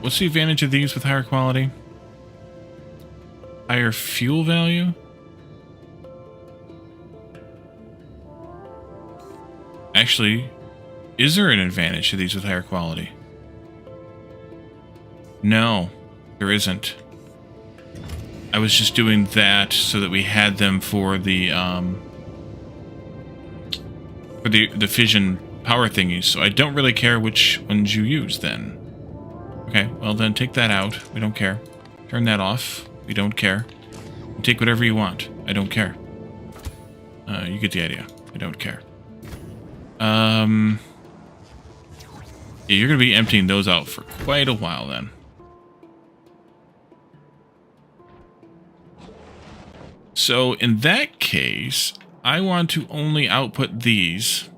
What's the advantage of these with higher quality? Higher fuel value? Actually, is there an advantage to these with higher quality? No, there isn't. I was just doing that so that we had them for the fission power thingies, so I don't really care which ones you use then. Okay, well then take that out. We don't care. Turn that off. We don't care. Take whatever you want. I don't care. You get the idea. I don't care. Yeah, you're going to be emptying those out for quite a while then. So in that case, I want to only output these.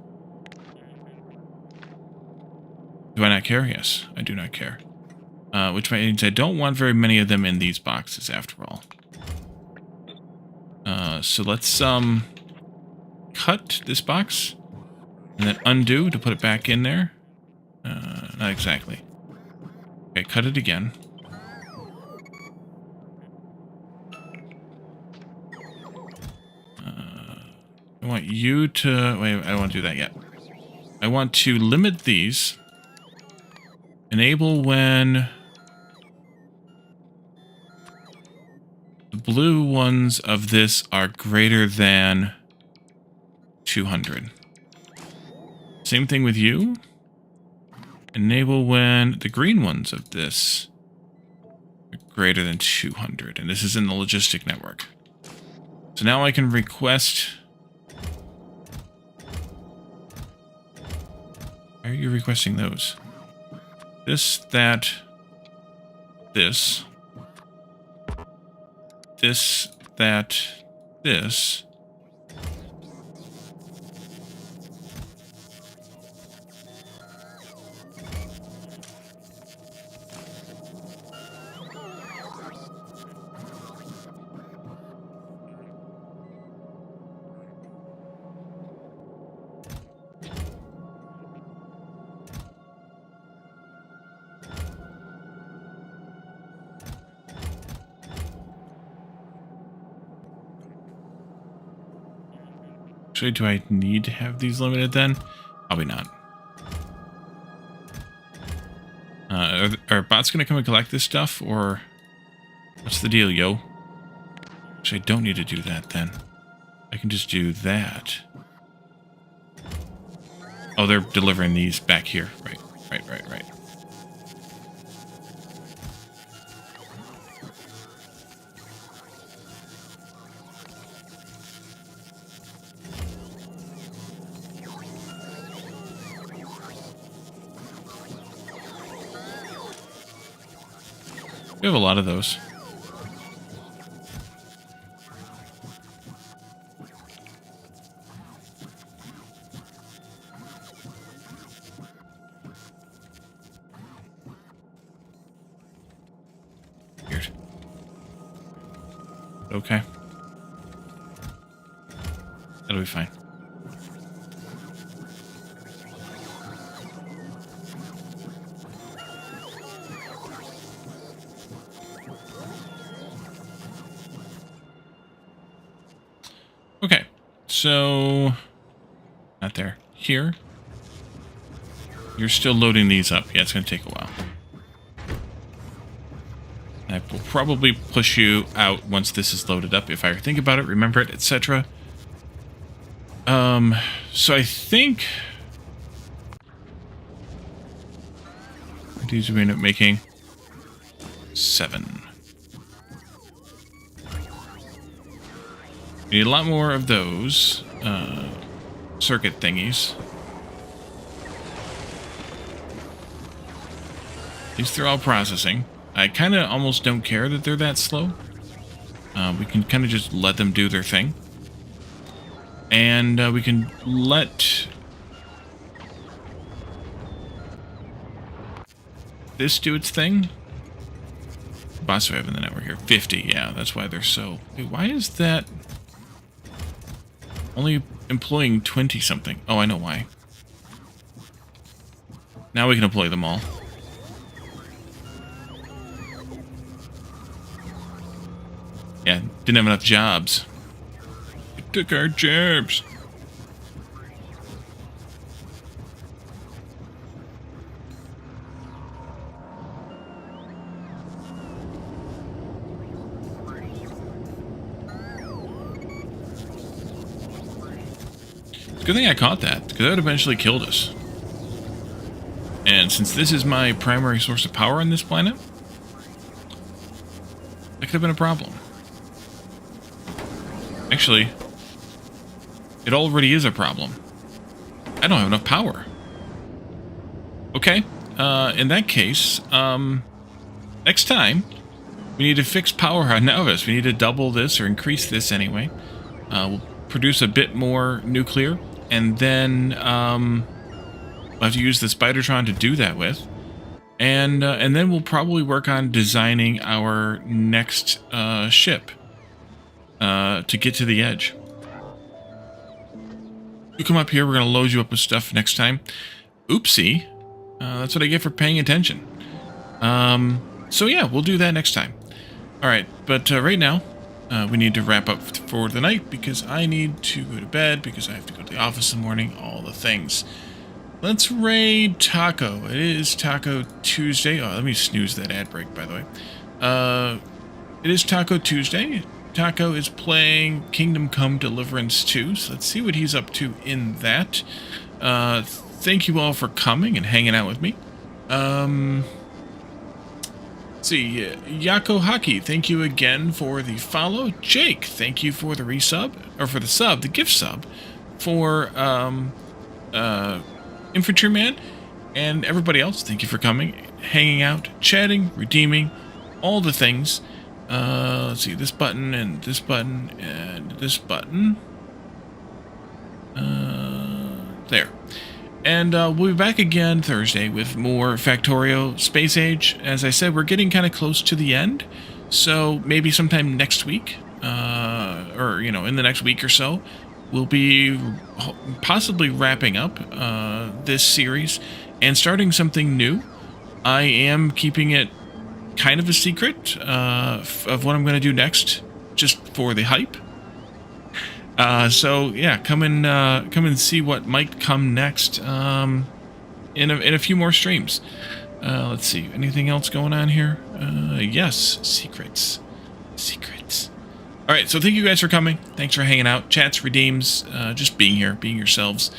Do I not care? Yes, I do not care. Which means I don't want very many of them in these boxes after all. So let's cut this box and then undo to put it back in there. Not exactly. Okay, cut it again. I want you to... Wait, I don't want to do that yet. I want to limit these. Enable when... the blue ones of this are greater than 200. Same thing with you. Enable when the green ones of this are greater than 200. And this is in the logistic network. So now I can request... Why are you requesting those? This, that, this, this, that, this. Actually, do I need to have these limited then? Probably not. Are bots going to come and collect this stuff, or what's the deal, yo? Actually, I don't need to do that then. I can just do that. Oh, they're delivering these back here. Right. We have a lot of those. Weird. Okay. That'll be fine. Okay, so not there. Here. You're still loading these up. Yeah, it's going to take a while. I will probably push you out once this is loaded up if I think about it, remember it, etc. So I think these we end up making 7. We need a lot more of those circuit thingies. At least they're all processing. I kind of almost don't care that they're that slow. We can kind of just let them do their thing. And we can let... this do its thing. Bots we have in the network here. 50, yeah, that's why they're so... Wait, why is that only employing 20 something? Oh, I know why. Now we can employ them all. Yeah, didn't have enough jobs. It took our jobs. Good thing I caught that, because that would eventually killed us. And since this is my primary source of power on this planet, that could have been a problem. Actually, it already is a problem. I don't have enough power. Okay, in that case, next time, we need to fix power on Novus. We need to double this or increase this anyway. We'll produce a bit more nuclear. And then we'll have to use the Spidertron to do that with. And then we'll probably work on designing our next ship to get to the edge. You come up here, we're going to load you up with stuff next time. Oopsie. That's what I get for paying attention. So yeah, we'll do that next time. Alright, but right now, we need to wrap up for the night because I need to go to bed because I have to go to the office in the morning, all the things. Let's raid Taco. It is Taco Tuesday. Oh, let me snooze that ad break, by the way. It is Taco Tuesday. Taco is playing Kingdom Come Deliverance 2, so let's see what he's up to in that. Thank you all for coming and hanging out with me. Let's see, Yako Haki, thank you again for the follow. Jake, thank you for the resub, or for the sub, the gift sub, for Infantryman, and everybody else, thank you for coming, hanging out, chatting, redeeming, all the things. Let's see, this button, and this button, and this button. There. And we'll be back again Thursday with more Factorio Space Age. As I said, we're getting kind of close to the end. So maybe sometime next week, or, you know, in the next week or so, we'll be possibly wrapping up this series and starting something new. I am keeping it kind of a secret of what I'm going to do next, just for the hype. So yeah, come and see what might come next in a few more streams. Let's see, anything else going on here? Yes, secrets. All right, so thank you guys for coming. Thanks for hanging out. Chats, redeems, just being here, being yourselves.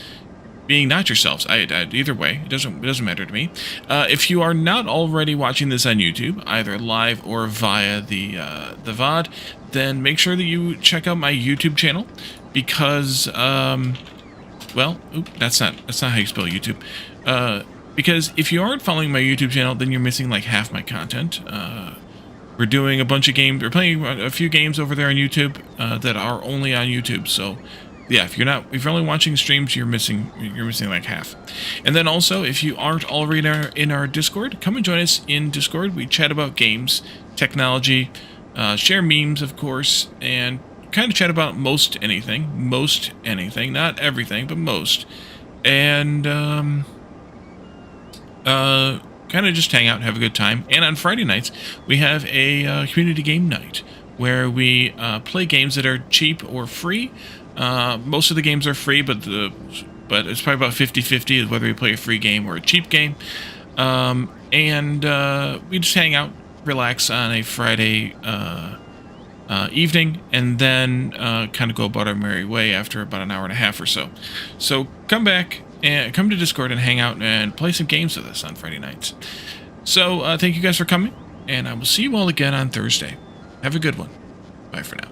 Being not yourselves, either way, it doesn't matter to me. If you are not already watching this on YouTube, either live or via the VOD, then make sure that you check out my YouTube channel because, well, that's not how you spell YouTube. Because if you aren't following my YouTube channel, then you're missing like half my content. We're doing a bunch of games. We're playing a few games over there on YouTube that are only on YouTube. So. Yeah, if you're only watching streams, you're missing like half. And then also, if you aren't already in our Discord, come and join us in Discord. We chat about games, technology, share memes, of course, and kind of chat about most anything, not everything, but most. And kind of just hang out and have a good time. And on Friday nights, we have a community game night where we play games that are cheap or free. Most of the games are free, but it's probably about 50-50 whether we play a free game or a cheap game. And we just hang out, relax on a Friday evening, and then kind of go about our merry way after about an hour and a half or so. So come back and come to Discord and hang out and play some games with us on Friday nights. So thank you guys for coming, and I will see you all again on Thursday. Have a good one. Bye for now.